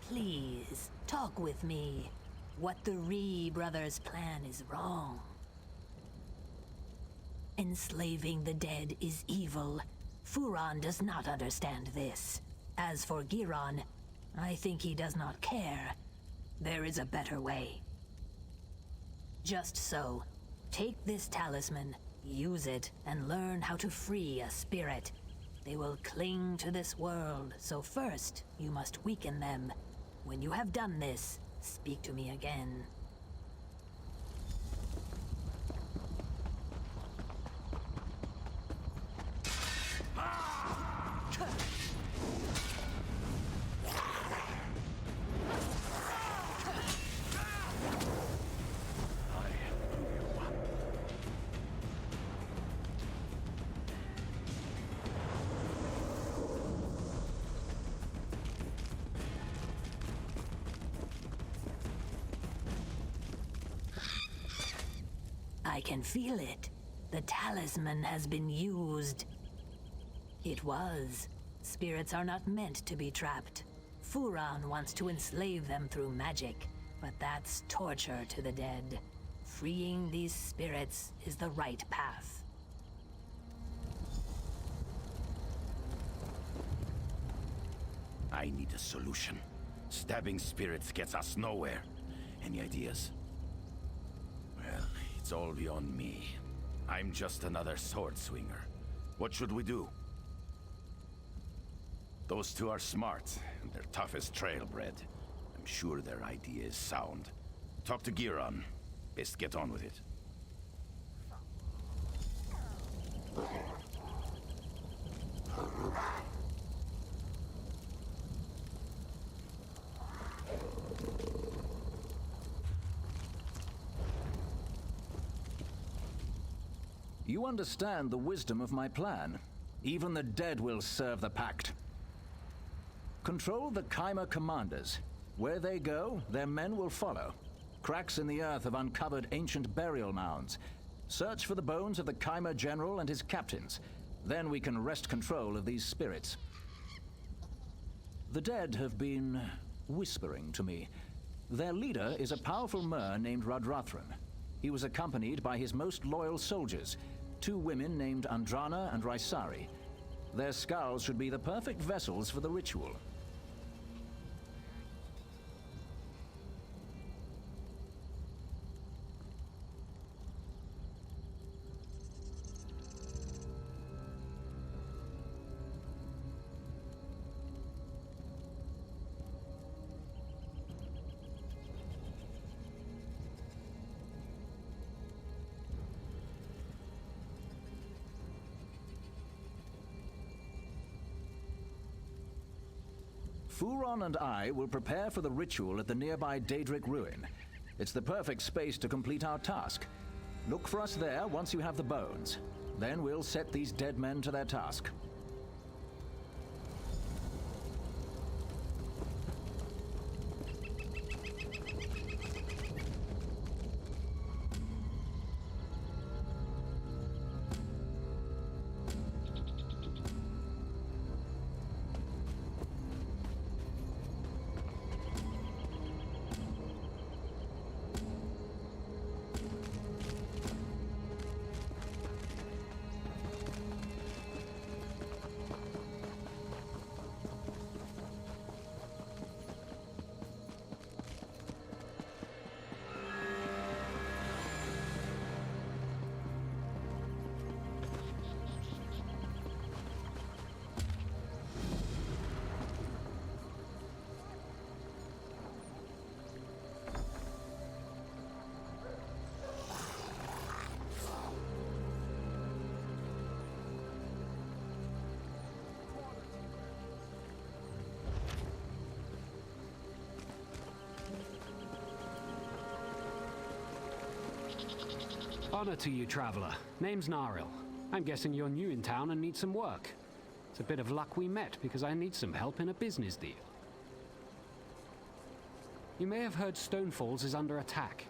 [SPEAKER 20] Please, talk with me. What the Ree brothers plan is wrong. Enslaving the dead is evil. Furon does not understand this. As for Giron, I think he does not care. There is a better way. Just so, take this talisman, use it, and learn how to free a spirit. They will cling to this world, so first, you must weaken them. When you have done this, speak to me again. I can feel it. The talisman has been used. It was. Spirits are not meant to be trapped. Furon wants to enslave them through magic, but that's torture to the dead. Freeing these spirits is the right path.
[SPEAKER 18] I need a solution. Stabbing spirits gets us nowhere. Any ideas? Well, it's all beyond me. I'm just another sword swinger. What should we do? Those two are smart, and they're tough as trailbred. I'm sure their idea is sound. Talk to Giron. Best get on with it.
[SPEAKER 1] You understand the wisdom of my plan. Even the dead will serve the Pact. Control the Chimera commanders. Where they go, their men will follow. Cracks in the earth have uncovered ancient burial mounds. Search for the bones of the Chimera general and his captains. Then we can wrest control of these spirits. The dead have been whispering to me. Their leader is a powerful Mer named Radrathran. He was accompanied by his most loyal soldiers, 2 women named Andrana and Raisari. Their skulls should be the perfect vessels for the ritual. Furon and I will prepare for the ritual at the nearby Daedric ruin. It's the perfect space to complete our task. Look for us there once you have the bones. Then we'll set these dead men to their task.
[SPEAKER 12] Honor to you, traveler. Name's Naril. I'm guessing you're new in town and need some work. It's a bit of luck we met, because I need some help in a business deal. You may have heard Stonefalls is under attack.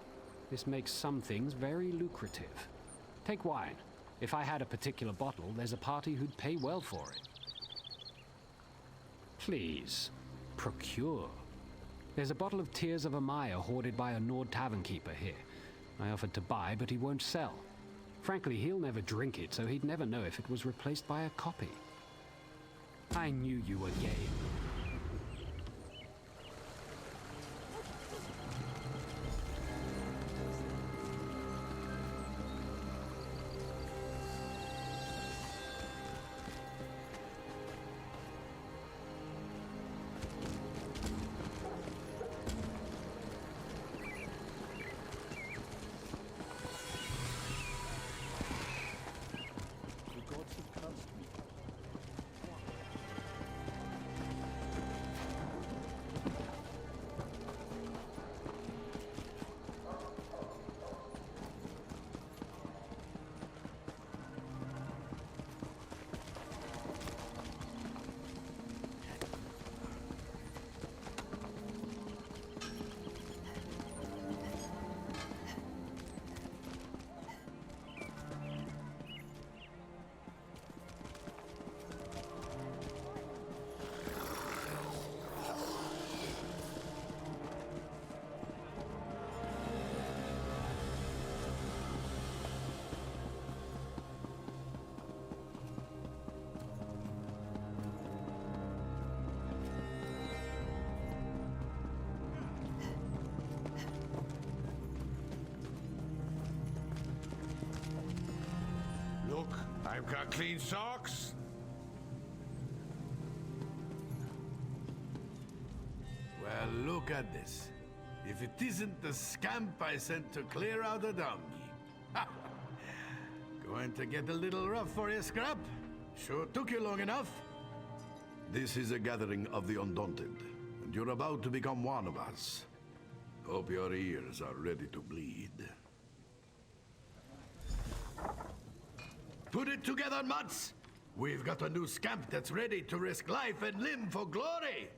[SPEAKER 12] This makes some things very lucrative. Take wine. If I had a particular bottle, there's a party who'd pay well for it. Please, procure. There's a bottle of Tears of Amaya hoarded by a Nord tavern keeper here. I offered to buy, but he won't sell. Frankly, he'll never drink it, so he'd never know if it was replaced by a copy. I knew you were game.
[SPEAKER 19] Look, I've got clean socks. Well, look at this. If it isn't the scamp I sent to clear out the donkey. Going to get a little rough for you, Scrap? Sure took you long enough.
[SPEAKER 18] This is a gathering of the Undaunted, and you're about to become one of us. Hope your ears are ready to bleed.
[SPEAKER 19] Put it together, Mutts! We've got a new scamp that's ready to risk life and limb for glory!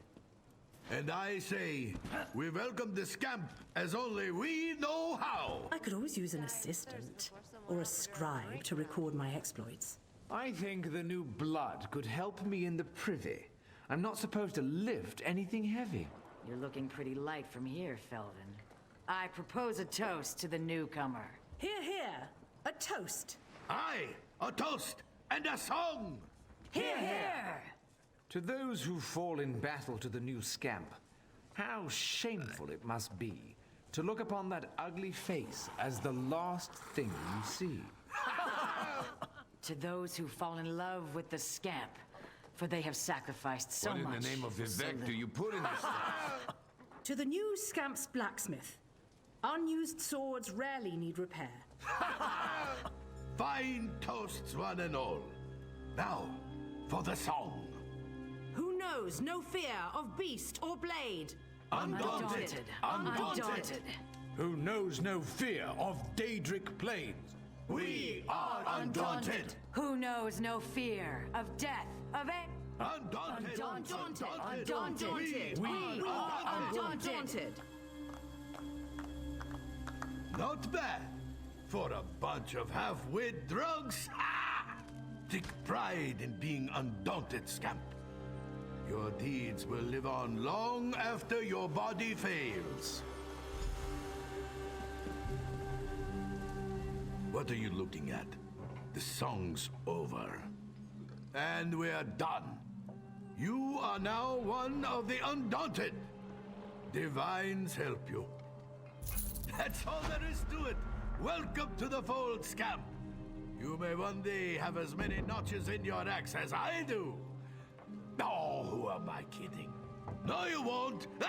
[SPEAKER 19] And I say, we welcome the scamp as only we know how!
[SPEAKER 21] I could always use an assistant, or a scribe to record my exploits.
[SPEAKER 22] I think the new blood could help me in the privy. I'm not supposed to lift anything heavy.
[SPEAKER 2] You're looking pretty light from here, Felvin. I propose a toast to the newcomer.
[SPEAKER 21] Hear, hear! A toast!
[SPEAKER 19] Aye! A toast and a song!
[SPEAKER 2] Hear, hear!
[SPEAKER 22] To those who fall in battle to the new scamp, how shameful it must be to look upon that ugly face as the last thing you see.
[SPEAKER 2] To those who fall in love with the scamp, for they have sacrificed so much.
[SPEAKER 19] What in the name of Vivek do you put in this stuff?
[SPEAKER 21] To the new scamp's blacksmith. Unused swords rarely need repair.
[SPEAKER 19] Fine toasts, one and all. Now, for the song.
[SPEAKER 21] Who knows no fear of beast or blade?
[SPEAKER 19] Undaunted! Undaunted!
[SPEAKER 22] Who knows no fear of Daedric plains?
[SPEAKER 19] We are undaunted!
[SPEAKER 2] Who knows no fear of death, of it?
[SPEAKER 19] Undaunted!
[SPEAKER 21] Undaunted!
[SPEAKER 19] We are
[SPEAKER 21] undaunted!
[SPEAKER 19] Not bad. For a bunch of half-wit drugs. Take pride in being undaunted, scamp. Your deeds will live on long after your body fails. What are you looking at? The song's over. And we're done. You are now one of the Undaunted. Divines help you. That's all there is to it. Welcome to the fold, scamp. You may one day have as many notches in your axe as I do. Oh, who am I kidding? No, you won't. Oh,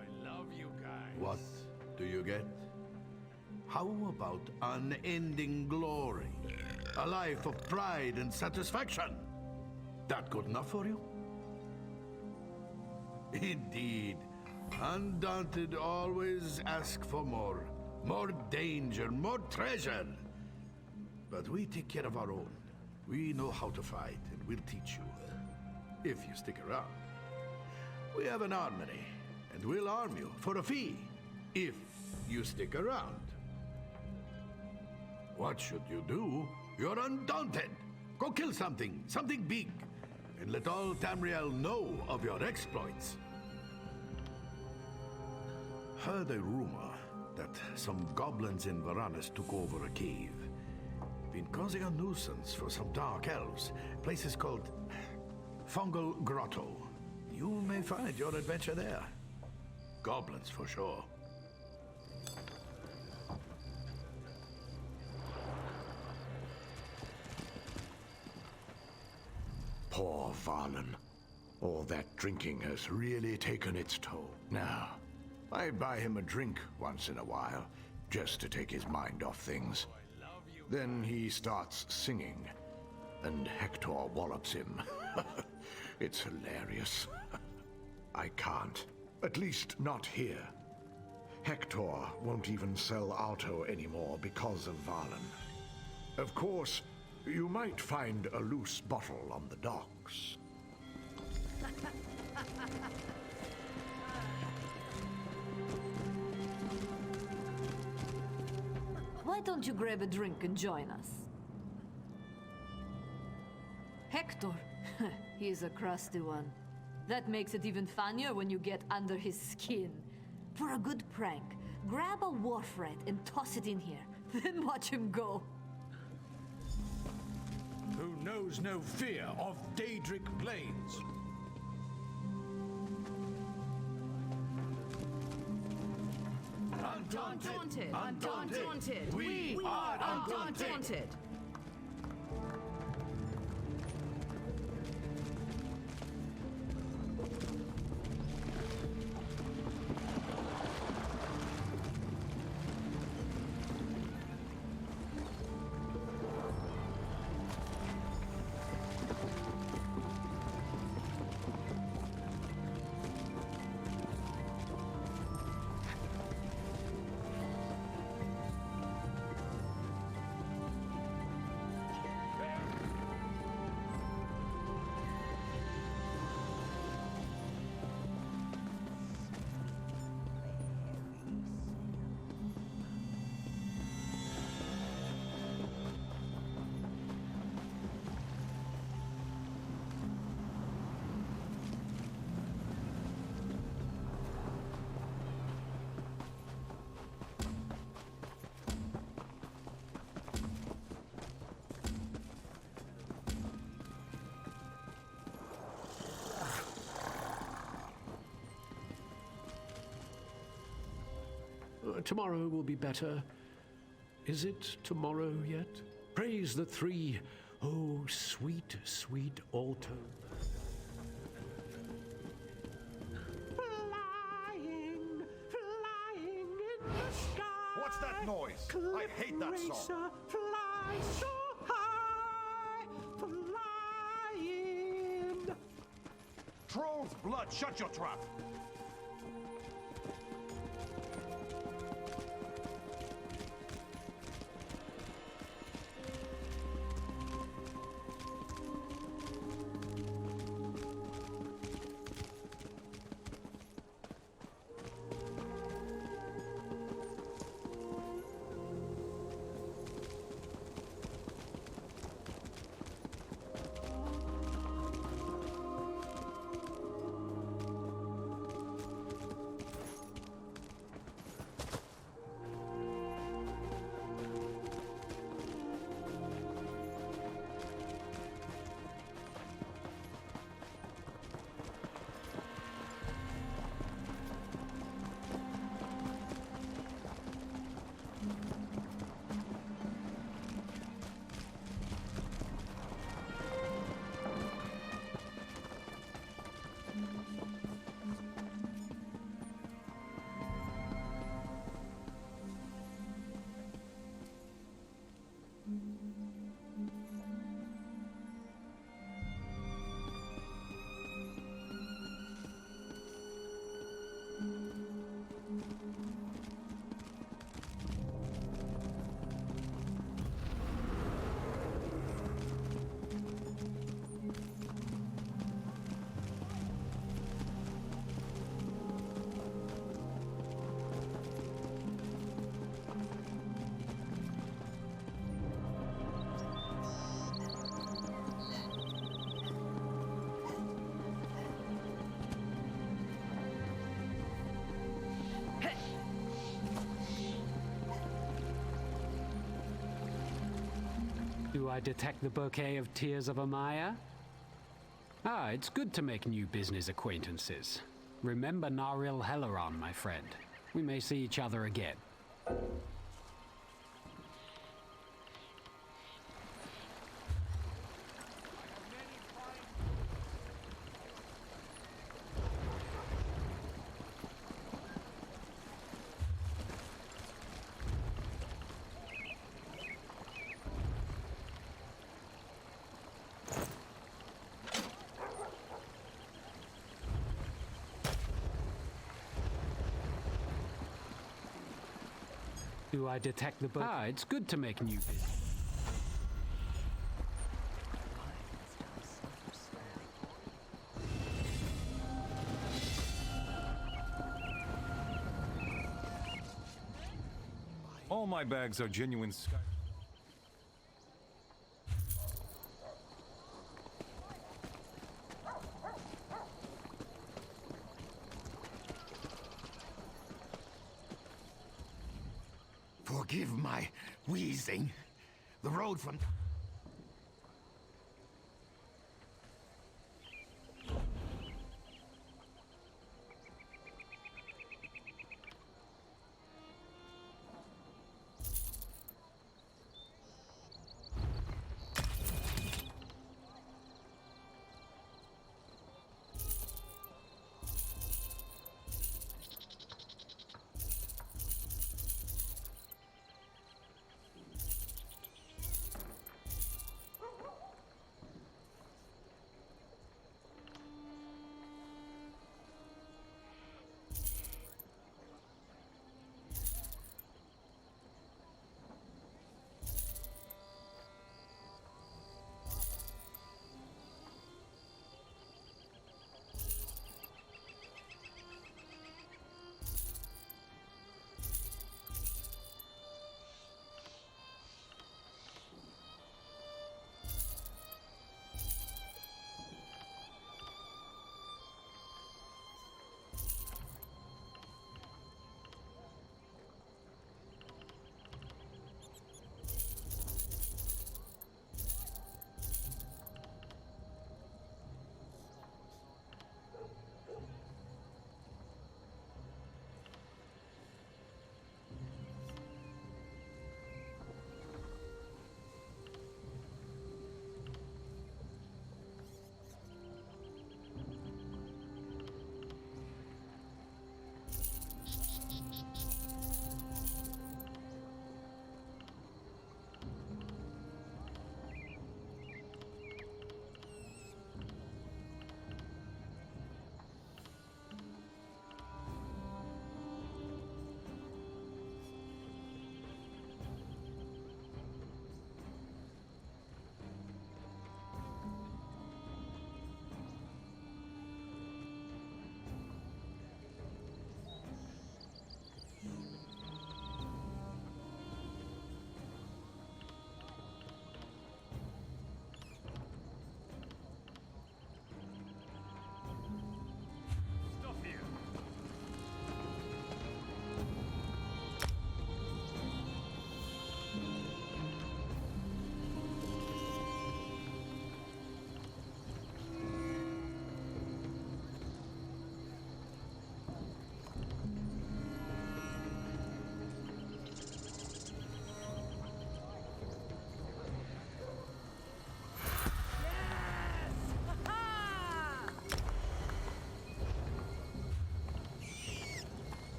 [SPEAKER 19] I love you guys. What do you get? How about unending glory? A life of pride and satisfaction? That good enough for you? Indeed. Undaunted always ask for more. More danger, more treasure. But we take care of our own. We know how to fight, and we'll teach you. If you stick around. We have an armory, and we'll arm you for a fee. If you stick around. What should you do? You're undaunted. Go kill something big, and let all Tamriel know of your exploits. Heard a rumor that some goblins in Varanus took over a cave. Been causing a nuisance for some dark elves. Place is called Fungal Grotto. You may find your adventure there. Goblins for sure.
[SPEAKER 10] Poor Valen. All that drinking has really taken its toll. Now, I buy him a drink once in a while, just to take his mind off things. Then he starts singing, and Hector wallops him. It's hilarious. I can't. At least not here. Hector won't even sell Alto anymore because of Valen. Of course, you might find a loose bottle on the docks.
[SPEAKER 3] Why don't you grab a drink and join us? Hector, he's a crusty one. That makes it even funnier when you get under his skin. For a good prank, grab a wharf rat and toss it in here, then watch him go.
[SPEAKER 17] Who knows no fear of Daedric Plains?
[SPEAKER 15] Undaunted! Undaunted! We are undaunted!
[SPEAKER 17] Tomorrow will be better. Is it tomorrow yet? Praise the three. Oh, sweet, sweet Alto.
[SPEAKER 16] Flying in the sky.
[SPEAKER 10] What's that noise? I hate that song.
[SPEAKER 16] Fly so high, flying.
[SPEAKER 10] Troll's blood, shut your trap.
[SPEAKER 12] Do I detect the bouquet of tears of Amaya? Ah, it's good to make new business acquaintances. Remember Naril Helleron, my friend. We may see each other again. Do I detect the Ah, it's good to make new business.
[SPEAKER 4] All my bags are genuine sky.
[SPEAKER 19] Forgive my wheezing. The road from...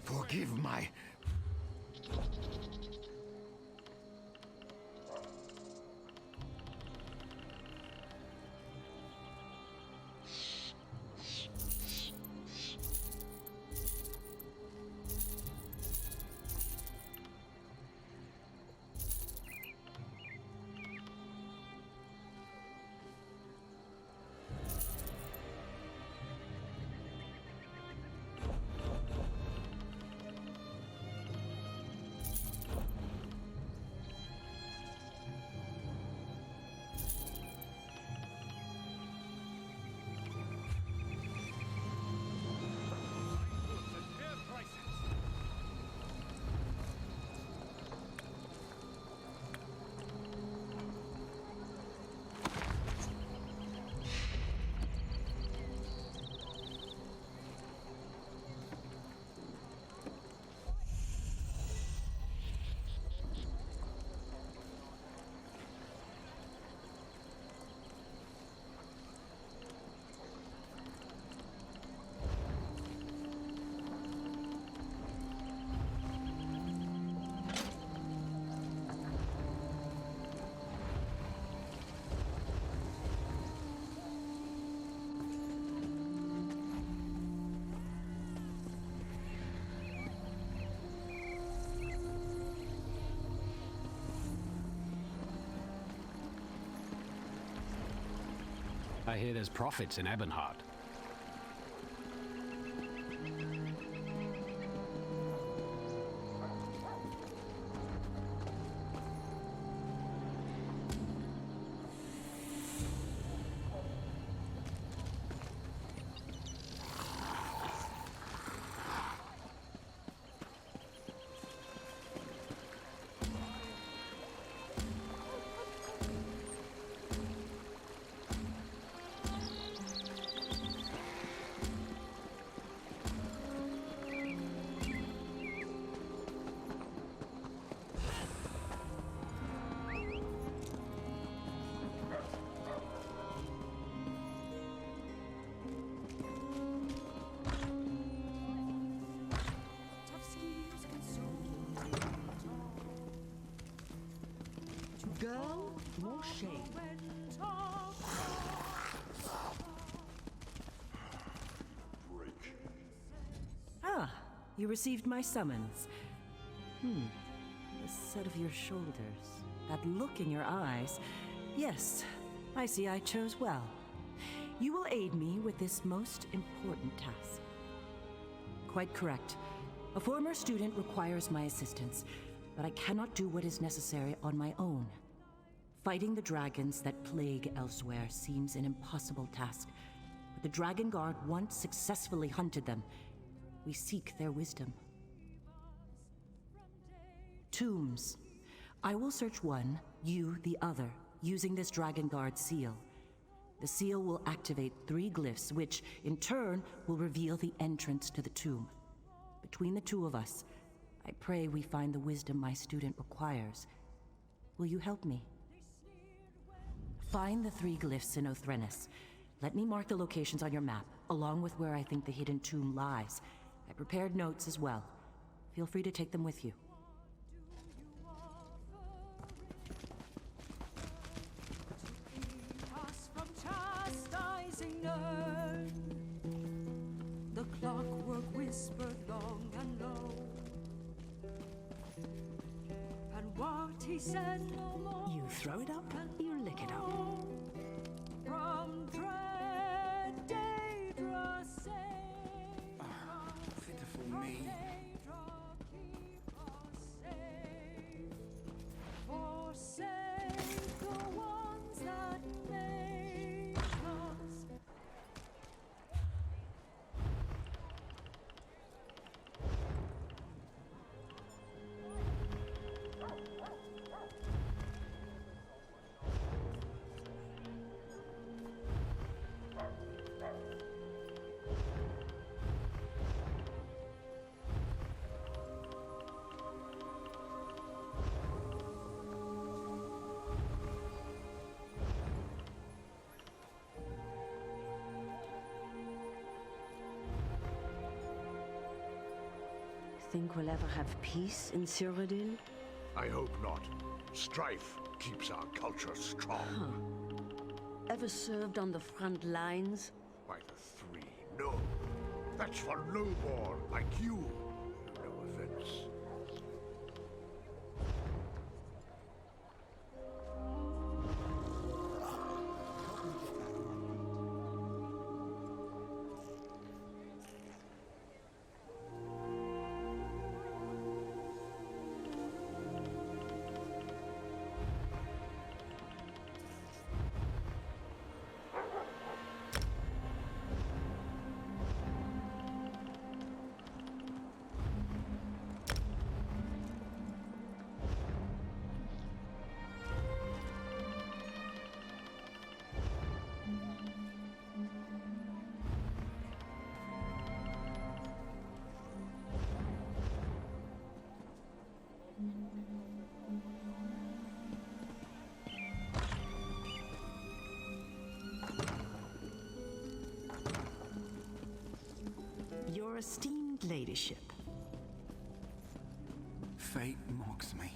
[SPEAKER 19] Forgive my...
[SPEAKER 4] Forgive my...
[SPEAKER 12] I hear there's profits in Ebonheart.
[SPEAKER 5] Girl, more shame. Ah, you received my summons. The set of your shoulders, that look in your eyes. Yes, I see I chose well. You will aid me with this most important task. Quite correct. A former student requires my assistance, but I cannot do what is necessary on my own. Fighting the dragons that plague elsewhere seems an impossible task, but the Dragon Guard once successfully hunted them. We seek their wisdom. Tombs. I will search one, you the other, using this Dragon Guard seal. The seal will activate 3 glyphs, which, in turn, will reveal the entrance to the tomb. Between the two of us, I pray we find the wisdom my student requires. Will you help me? Find the 3 glyphs in Othrenis. Let me mark the locations on your map, along with where I think the hidden tomb lies. I prepared notes as well. Feel free to take them with you.
[SPEAKER 7] The clockwork whispered long and low, and what he said no more.
[SPEAKER 5] You throw it up, you lick it up.
[SPEAKER 7] From dread Daedra save
[SPEAKER 22] Pitiful me.
[SPEAKER 7] Forsake the ones that make us.
[SPEAKER 5] Think we'll ever have peace in Cyrodiil?
[SPEAKER 10] I hope not. Strife keeps our culture strong.
[SPEAKER 5] Ever served on the front lines?
[SPEAKER 10] By the 3, no. That's for lowborn like you. No offense.
[SPEAKER 5] Your esteemed ladyship.
[SPEAKER 22] Fate mocks me.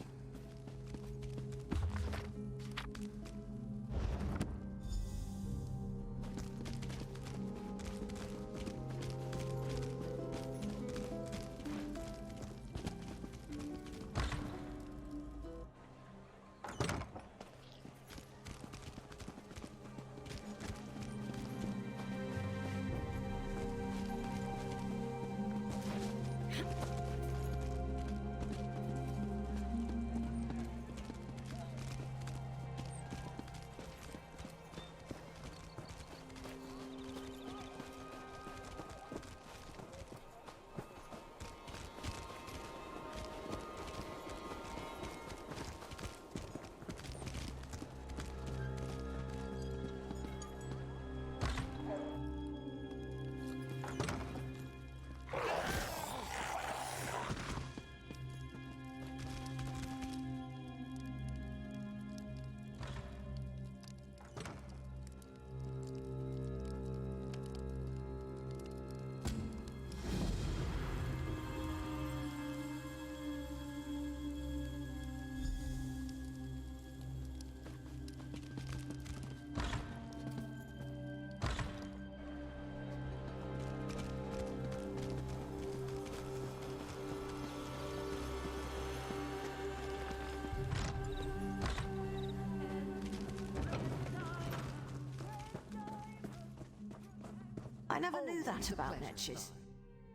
[SPEAKER 8] never knew that about Netches.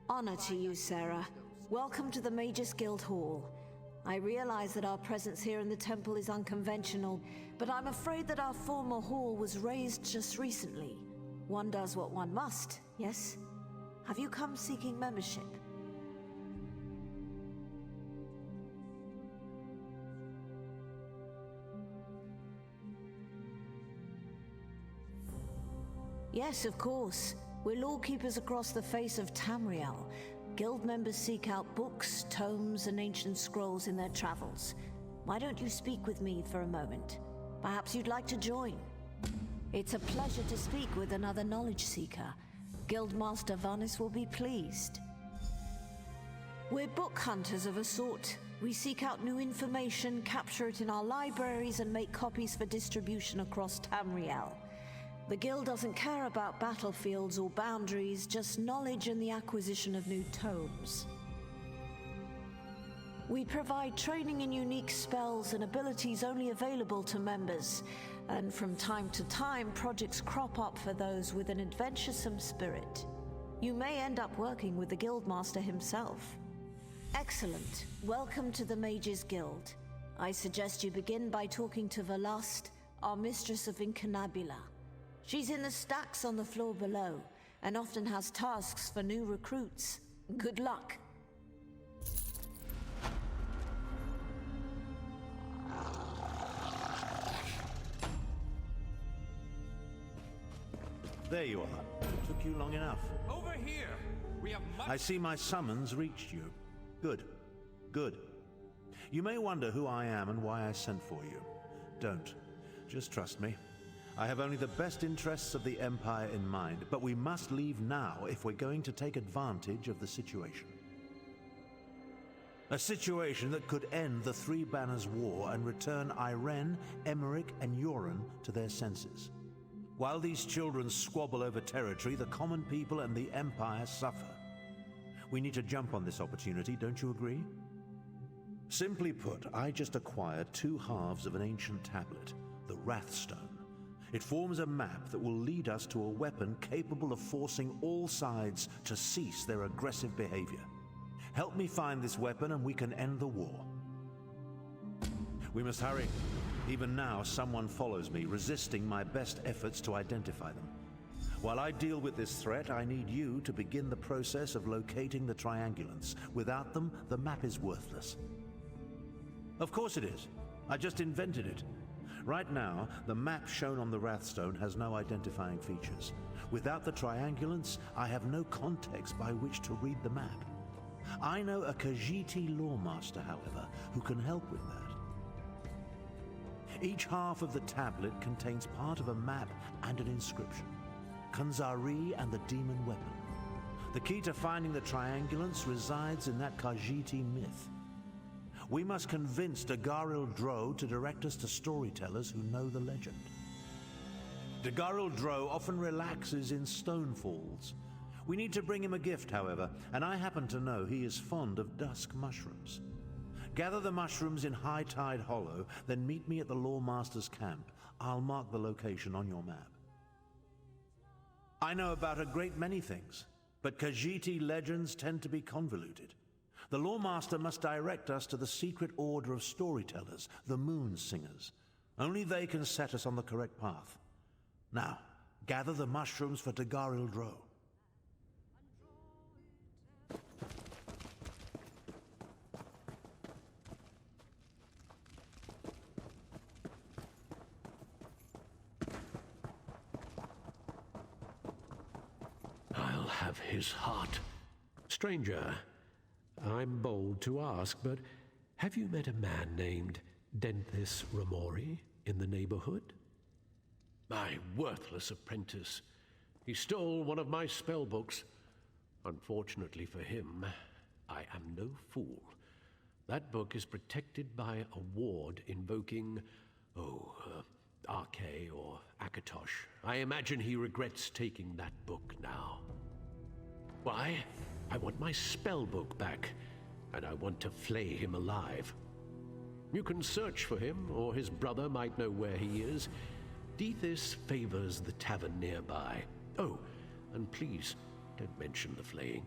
[SPEAKER 8] Honor to you, Sarah. Welcome to the Mages Guild Hall. I realize that our presence here in the temple is unconventional, but I'm afraid that our former hall was razed just recently. One does what one must, yes? Have you come seeking membership? Yes, of course. We're lawkeepers across the face of Tamriel. Guild members seek out books, tomes, and ancient scrolls in their travels. Why don't you speak with me for a moment? Perhaps you'd like to join. It's a pleasure to speak with another knowledge seeker. Guildmaster Vanis will be pleased. We're book hunters of a sort. We seek out new information, capture it in our libraries, and make copies for distribution across Tamriel. The Guild doesn't care about battlefields or boundaries, just knowledge and the acquisition of new tomes. We provide training in unique spells and abilities only available to members, and from time to time, projects crop up for those with an adventuresome spirit. You may end up working with the Guildmaster himself. Excellent. Welcome to the Mages Guild. I suggest you begin by talking to Velast, our mistress of Incunabula. She's in the stacks on the floor below, and often has tasks for new recruits. Good luck.
[SPEAKER 11] There you are. It took you long enough.
[SPEAKER 22] Over here! We have much...
[SPEAKER 11] I see my summons reached you. Good. Good. You may wonder who I am and why I sent for you. Don't. Just trust me. I have only the best interests of the Empire in mind, but we must leave now if we're going to take advantage of the situation. A situation that could end the Three Banners War and return Irene, Emmerich, and Yoren to their senses. While these children squabble over territory, the common people and the Empire suffer. We need to jump on this opportunity, don't you agree? Simply put, I just acquired 2 halves of an ancient tablet, the Wrathstone. It forms a map that will lead us to a weapon capable of forcing all sides to cease their aggressive behavior. Help me find this weapon and we can end the war. We must hurry. Even now, someone follows me, resisting my best efforts to identify them. While I deal with this threat, I need you to begin the process of locating the triangulants. Without them, the map is worthless. Of course it is. I just invented it. Right now, the map shown on the Wrathstone has no identifying features. Without the triangulants, I have no context by which to read the map. I know a Khajiiti lawmaster, however, who can help with that. Each half of the tablet contains part of a map and an inscription. Khanzari and the demon weapon. The key to finding the triangulants resides in that Khajiiti myth. We must convince Dagharil Dro to direct us to storytellers who know the legend. Dagharil Dro often relaxes in stone falls. We need to bring him a gift, however, and I happen to know he is fond of dusk mushrooms. Gather the mushrooms in High Tide Hollow, then meet me at the Lawmaster's camp. I'll mark the location on your map. I know about a great many things, but Khajiiti legends tend to be convoluted. The Lawmaster must direct us to the secret order of storytellers, the Moon Singers. Only they can set us on the correct path. Now, gather the mushrooms for Dagharil Dro.
[SPEAKER 17] I'll have his heart. Stranger, I'm bold to ask, but have you met a man named Denthis Ramori in the neighborhood? My worthless apprentice. He stole one of my spell books. Unfortunately for him, I am no fool. That book is protected by a ward invoking, Arche or Akatosh. I imagine he regrets taking that book now. Why? I want my spell book back, and I want to flay him alive. You can search for him, or his brother might know where he is. Dethys favors the tavern nearby. Oh, And please, don't mention the flaying.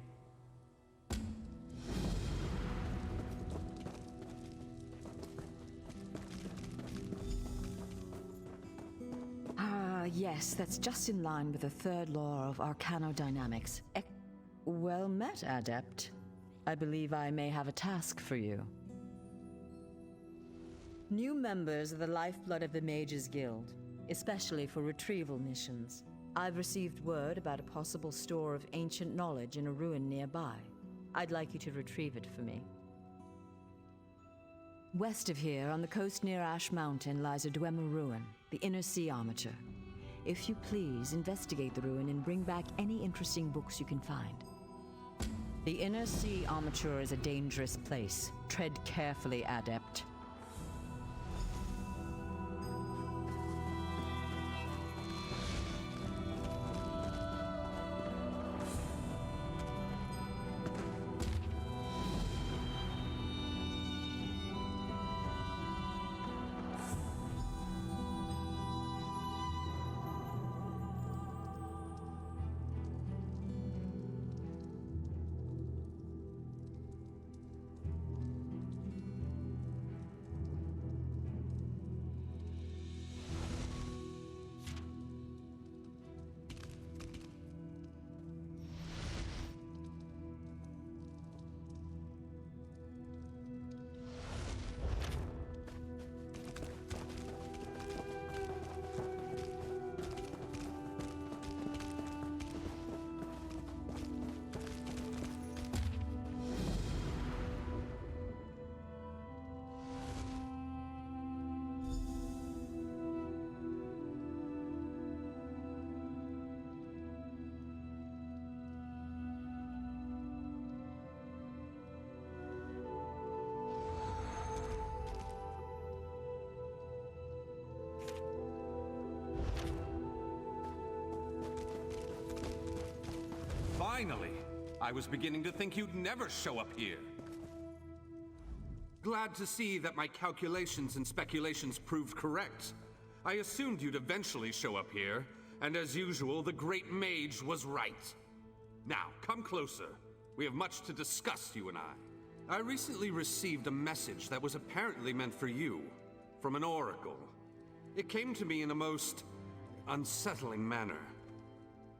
[SPEAKER 2] Yes, that's just in line with the third law of arcanodynamics. Well met, Adept. I believe I may have a task for you. New members are the lifeblood of the Mages Guild, especially for retrieval missions. I've received word about a possible store of ancient knowledge in a ruin nearby. I'd like you to retrieve it for me. West of here, on the coast near Ash Mountain, lies a Dwemer ruin, the Inner Sea Armature. If you please, investigate the ruin and bring back any interesting books you can find. The Inner Sea Armature is a dangerous place. Tread carefully, Adept.
[SPEAKER 13] Finally! I was beginning to think you'd never show up here. Glad to see that my calculations and speculations proved correct. I assumed you'd eventually show up here, and as usual, the Great Mage was right. Now, come closer. We have much to discuss, you and I. I recently received a message that was apparently meant for you, from an oracle. It came to me in a most unsettling manner.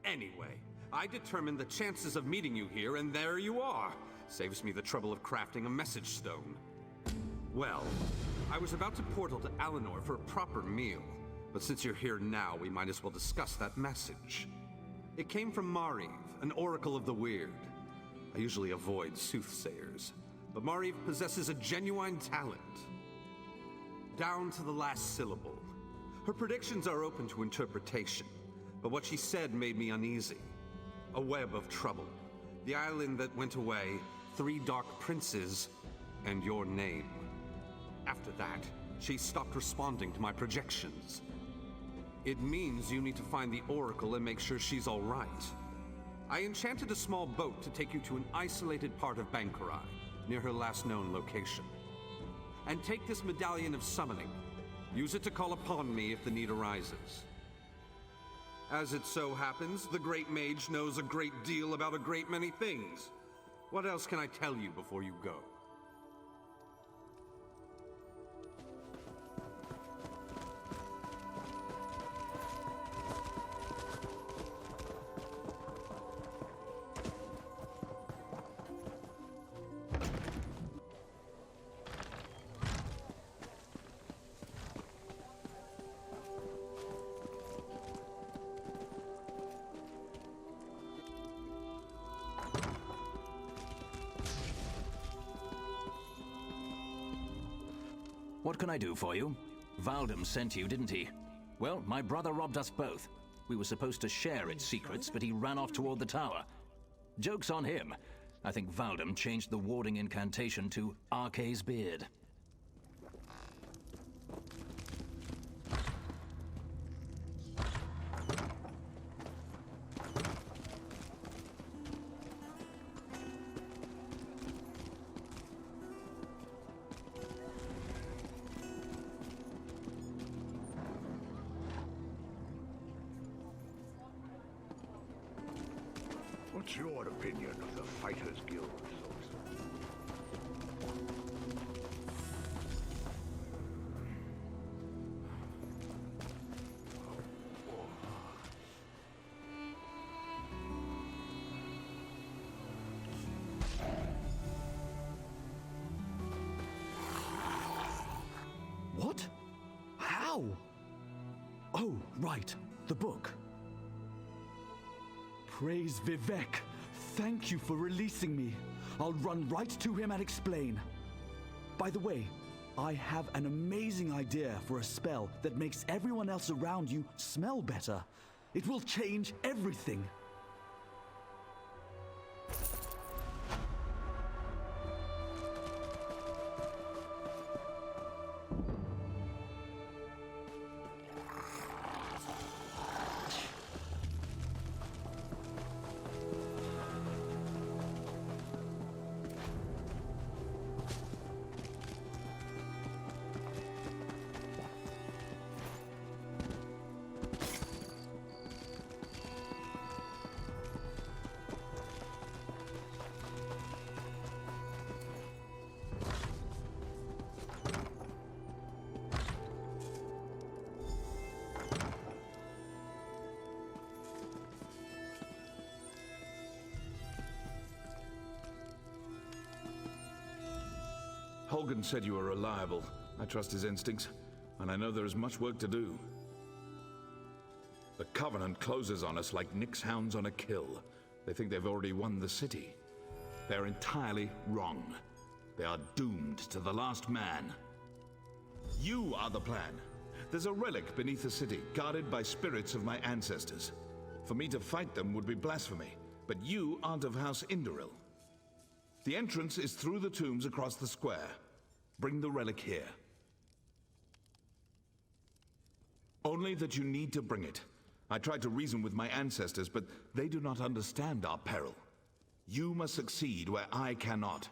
[SPEAKER 13] Anyway, I determined the chances of meeting you here, and there you are. Saves me the trouble of crafting a message stone. Well, I was about to portal to Alinor for a proper meal, but since you're here now, we might as well discuss that message. It came from Mariv, an oracle of the weird. I usually avoid soothsayers, but Mariv possesses a genuine talent. Down to the last syllable. Her predictions are open to interpretation, but what she said made me uneasy. A web of trouble. The island that went away, 3 dark princes, and your name. After that, she stopped responding to my projections. It means you need to find the Oracle and make sure she's all right. I enchanted a small boat to take you to an isolated part of Bankarai, near her last known location. And take this medallion of summoning. Use it to call upon me if the need arises. As it so happens, the Great Mage knows a great deal about a great many things. What else can I tell you before you go?
[SPEAKER 1] What can I do for you? Valdem sent you, didn't he? Well, my brother robbed us both. We were supposed to share its secrets, but he ran off toward the tower. Joke's on him. I think Valdem changed the warding incantation to Arkay's Beard.
[SPEAKER 10] What's your opinion of the Fighters Guild, Soldier?
[SPEAKER 16] What? How? Oh, right. The book. Praise Vivek. Thank you for releasing me. I'll run right to him and explain. By the way, I have an amazing idea for a spell that makes everyone else around you smell better. It will change everything.
[SPEAKER 6] Holgen said you were reliable. I trust his instincts, and I know there is much work to do. The Covenant closes on us like Nick's hounds on a kill. They think they've already won the city. They're entirely wrong. They are doomed to the last man. You are the plan. There's a relic beneath the city, guarded by spirits of my ancestors. For me to fight them would be blasphemy, but you aren't of House Indoril. The entrance is through the tombs across the square. Bring the relic here. Only that you need to bring it. I tried to reason with my ancestors, but they do not understand our peril. You must succeed where I cannot.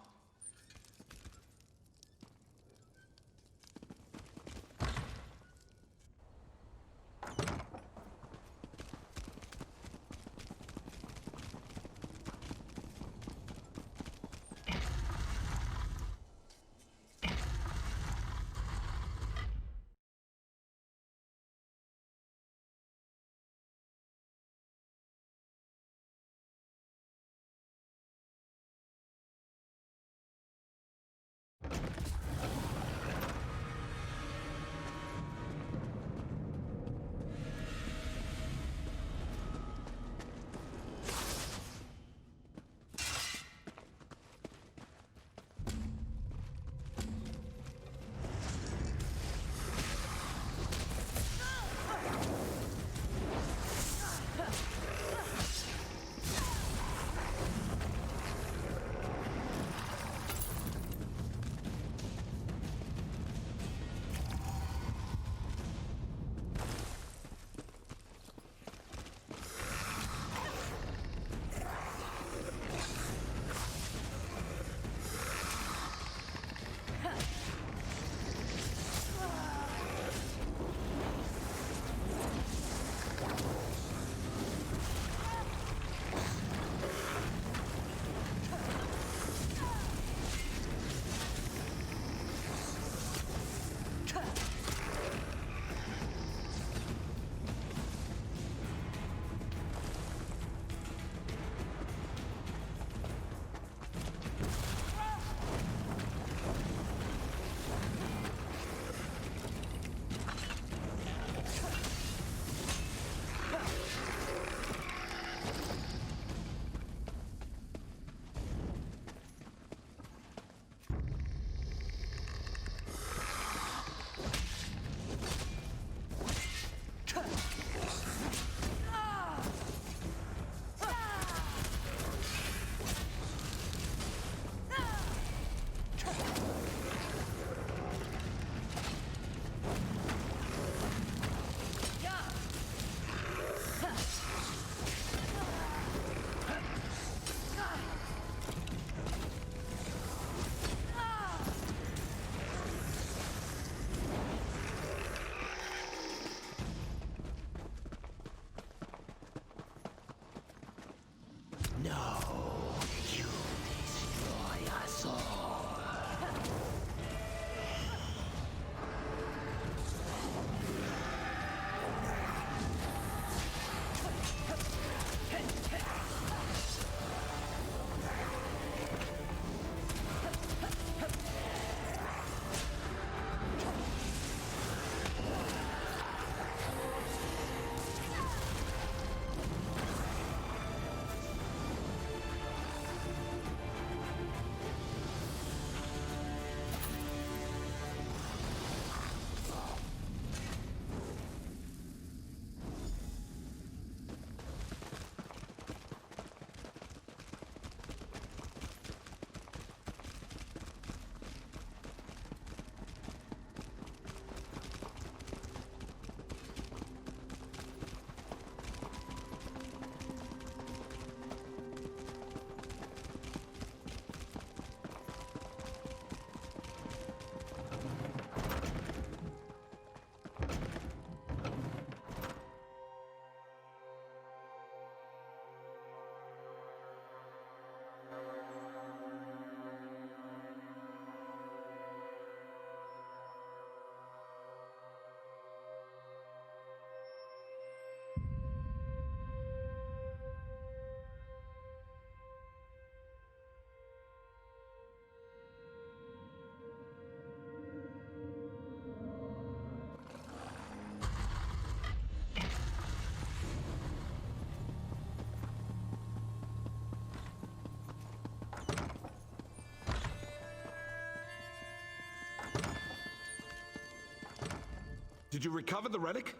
[SPEAKER 6] Did you recover the relic?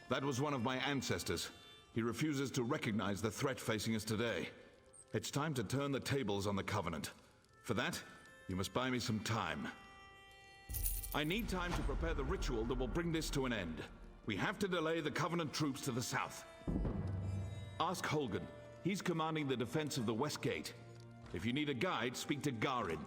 [SPEAKER 6] That was one of my ancestors. He refuses to recognize the threat facing us today. It's time to turn the tables on the Covenant. For that, you must buy me some time. I need time to prepare the ritual that will bring this to an end. We have to delay the Covenant troops to the south. Ask Holgan. He's commanding the defense of the West Gate. If you need a guide, speak to Garin.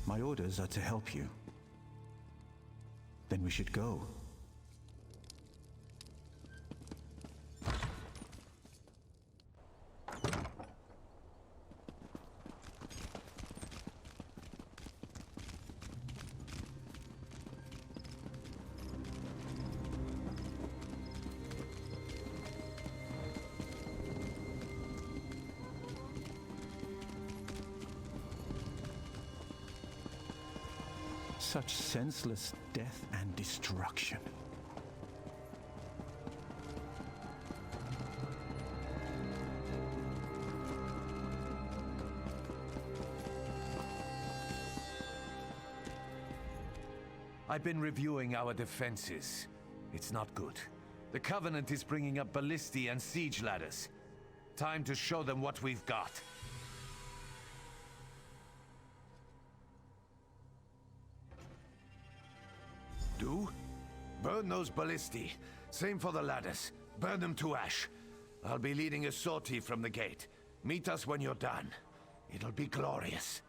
[SPEAKER 9] My orders are to help you. Then we should go. Such senseless death and destruction.
[SPEAKER 14] I've been reviewing our defenses. It's not good. The Covenant is bringing up ballistae and siege ladders. Time to show them what we've got. Do? Burn those ballistae. Same for the ladders. Burn them to ash. I'll be leading a sortie from the gate. Meet us when you're done. It'll be glorious.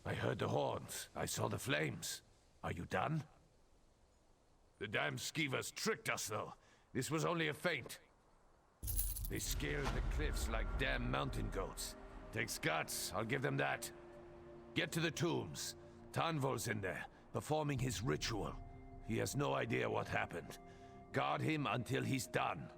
[SPEAKER 14] I heard the horns. I saw the flames. Are you done? The damn skeevers tricked us, though. This was only a feint. They scaled the cliffs like damn mountain goats. Takes guts, I'll give them that. Get to the tombs. Tanvol's in there, performing his ritual. He has no idea what happened. Guard him until he's done.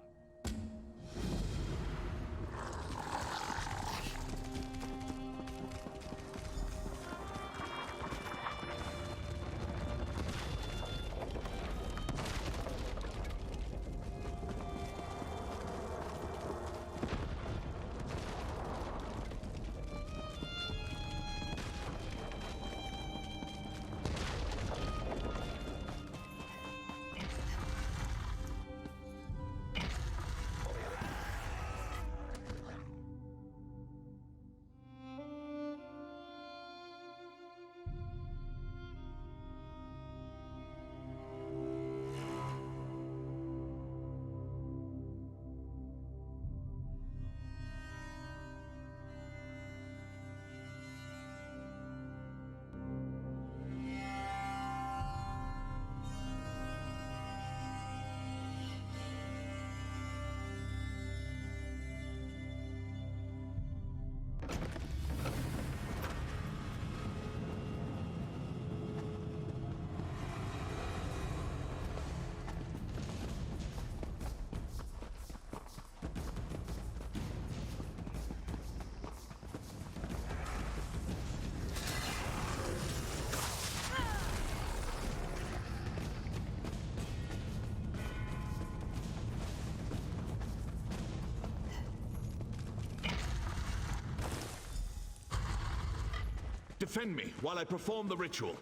[SPEAKER 6] defend me while I perform the ritual.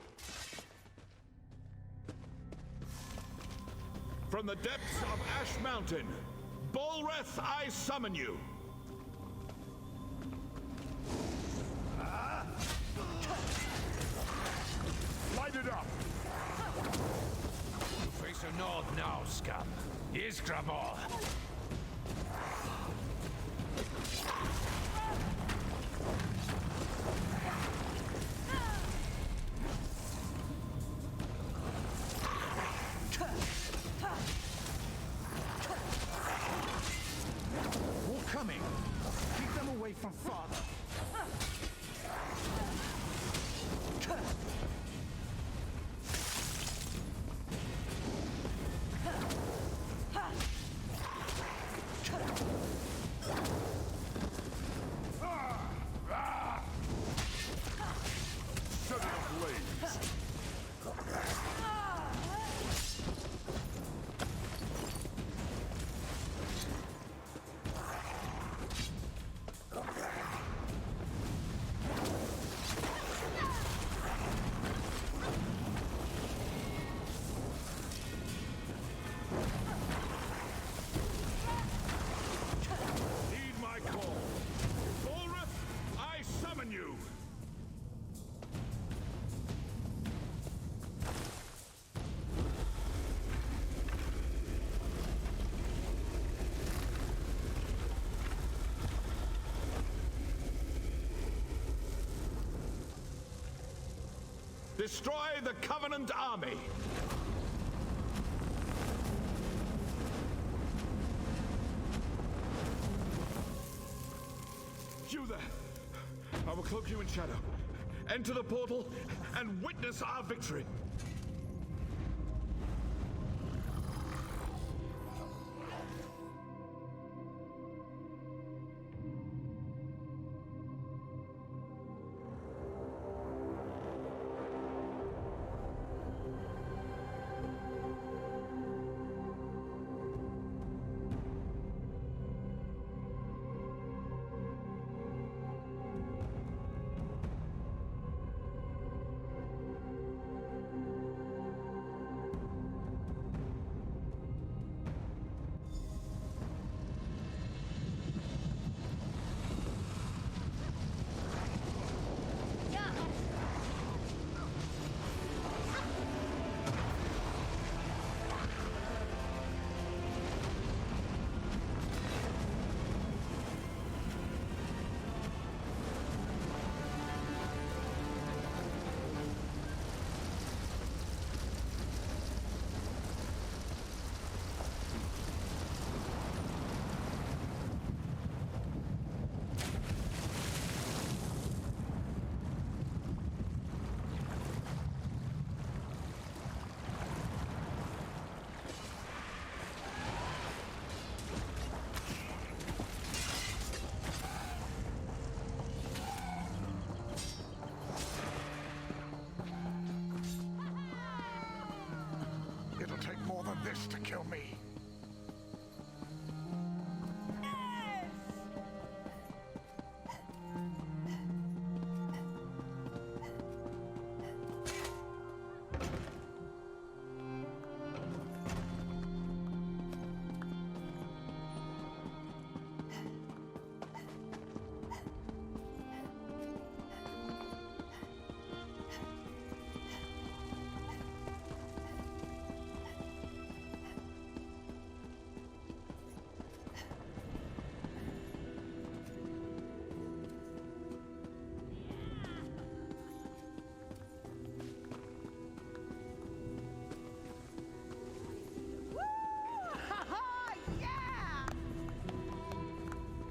[SPEAKER 6] From the depths of Ash Mountain, Bolreth, I summon you.
[SPEAKER 19] Light it up!
[SPEAKER 14] You face the north now, scum. Here's Grabor.
[SPEAKER 16] More coming. Keep them away from father.
[SPEAKER 19] Set it ablaze!
[SPEAKER 6] Heed my call. Bolreth, I summon you. Destroy the Covenant army! You there! I will cloak you in shadow. Enter the portal and witness our victory!
[SPEAKER 10] It'll take more than this to kill me.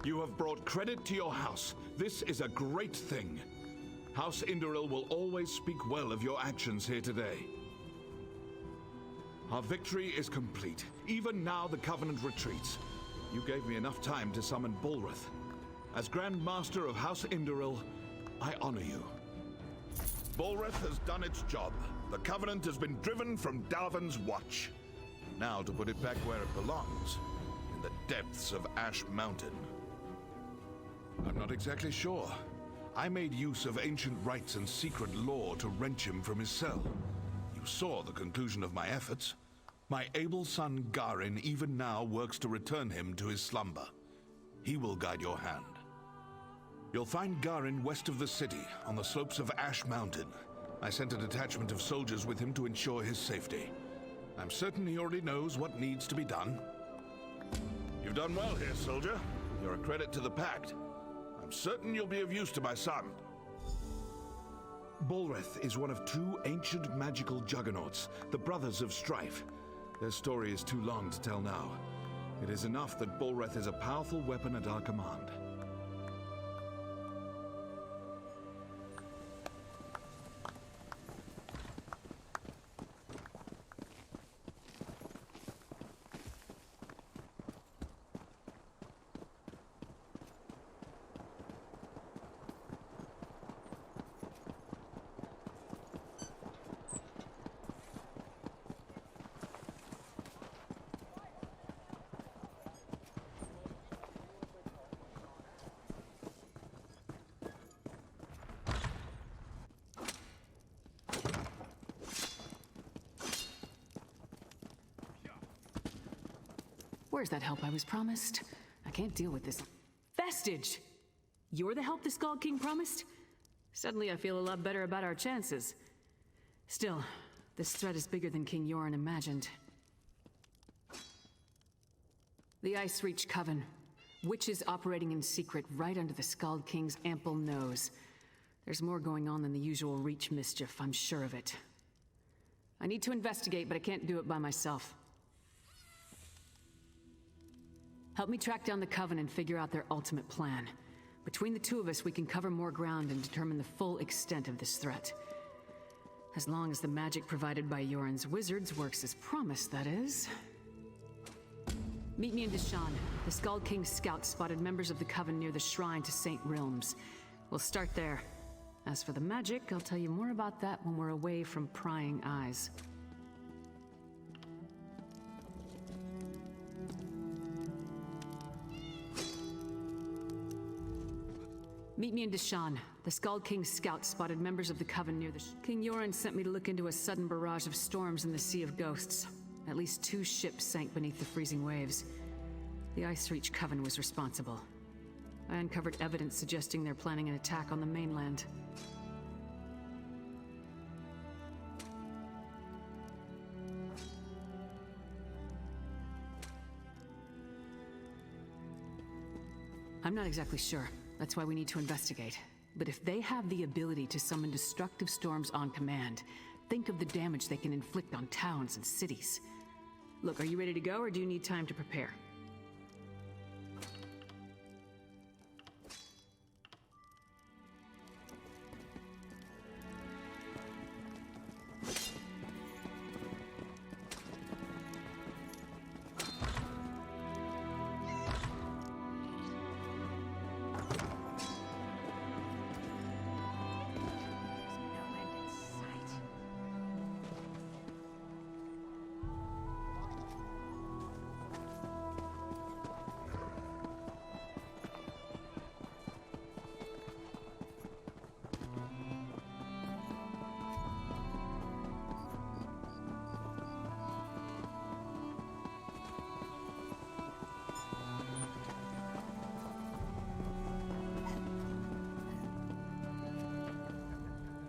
[SPEAKER 6] You have brought credit to your house. This is a great thing. House Indoril will always speak well of your actions here today. Our victory is complete. Even now the Covenant retreats. You gave me enough time to summon Bolreth. As Grand Master of House Indoril, I honor you.
[SPEAKER 10] Bolreth has done its job. The Covenant has been driven from Darvan's Watch. Now to put it back where it belongs, in the depths of Ash Mountain. I'm not exactly sure.
[SPEAKER 6] I made use of ancient rites and secret lore to wrench him from his cell. You saw the conclusion of my efforts. My able son Garin even now works to return him to his slumber. He will guide your hand. You'll find Garin west of the city, on the slopes of Ash Mountain. I sent a detachment of soldiers with him to ensure his safety. I'm certain he already knows what needs to be done. You've done well here, soldier. You're a credit to the Pact. I'm certain you'll be of use to my son. Bolreth is one of two ancient magical juggernauts, the Brothers of Strife. Their story is too long to tell now. It is enough that Bolreth is a powerful weapon at our command.
[SPEAKER 18] Where's that help I was promised? I can't deal with this. Vestige! You're the help the Skull King promised? Suddenly I feel a lot better about our chances. Still, this threat is bigger than King Yoren imagined. The Ice Reach Coven. Witches operating in secret right under the Skald King's ample nose. There's more going on than the usual Reach mischief, I'm sure of it. I need to investigate, but I can't do it by myself. Help me track down the Coven and figure out their ultimate plan. Between the two of us, we can cover more ground and determine the full extent of this threat. As long as the magic provided by Yoren's wizards works as promised, that is. Meet me in Deshan. The Skull King's scouts spotted members of the Coven near the shrine to St. Realms. We'll start there. As for the magic, I'll tell you more about that when we're away from prying eyes. Meet me in Deshan. The Skull King's scouts spotted members of the Coven near the King Yoren sent me to look into a sudden barrage of storms in the Sea of Ghosts. At least 2 ships sank beneath the freezing waves. The Ice Reach Coven was responsible. I uncovered evidence suggesting they're planning an attack on the mainland. I'm not exactly sure. That's why we need to investigate. But if they have the ability to summon destructive storms on command, think of the damage they can inflict on towns and cities. Look, are you ready to go, or do you need time to prepare?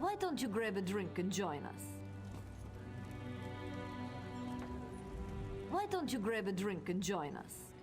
[SPEAKER 3] Why don't you grab a drink and join us? Why don't you grab a drink and join us?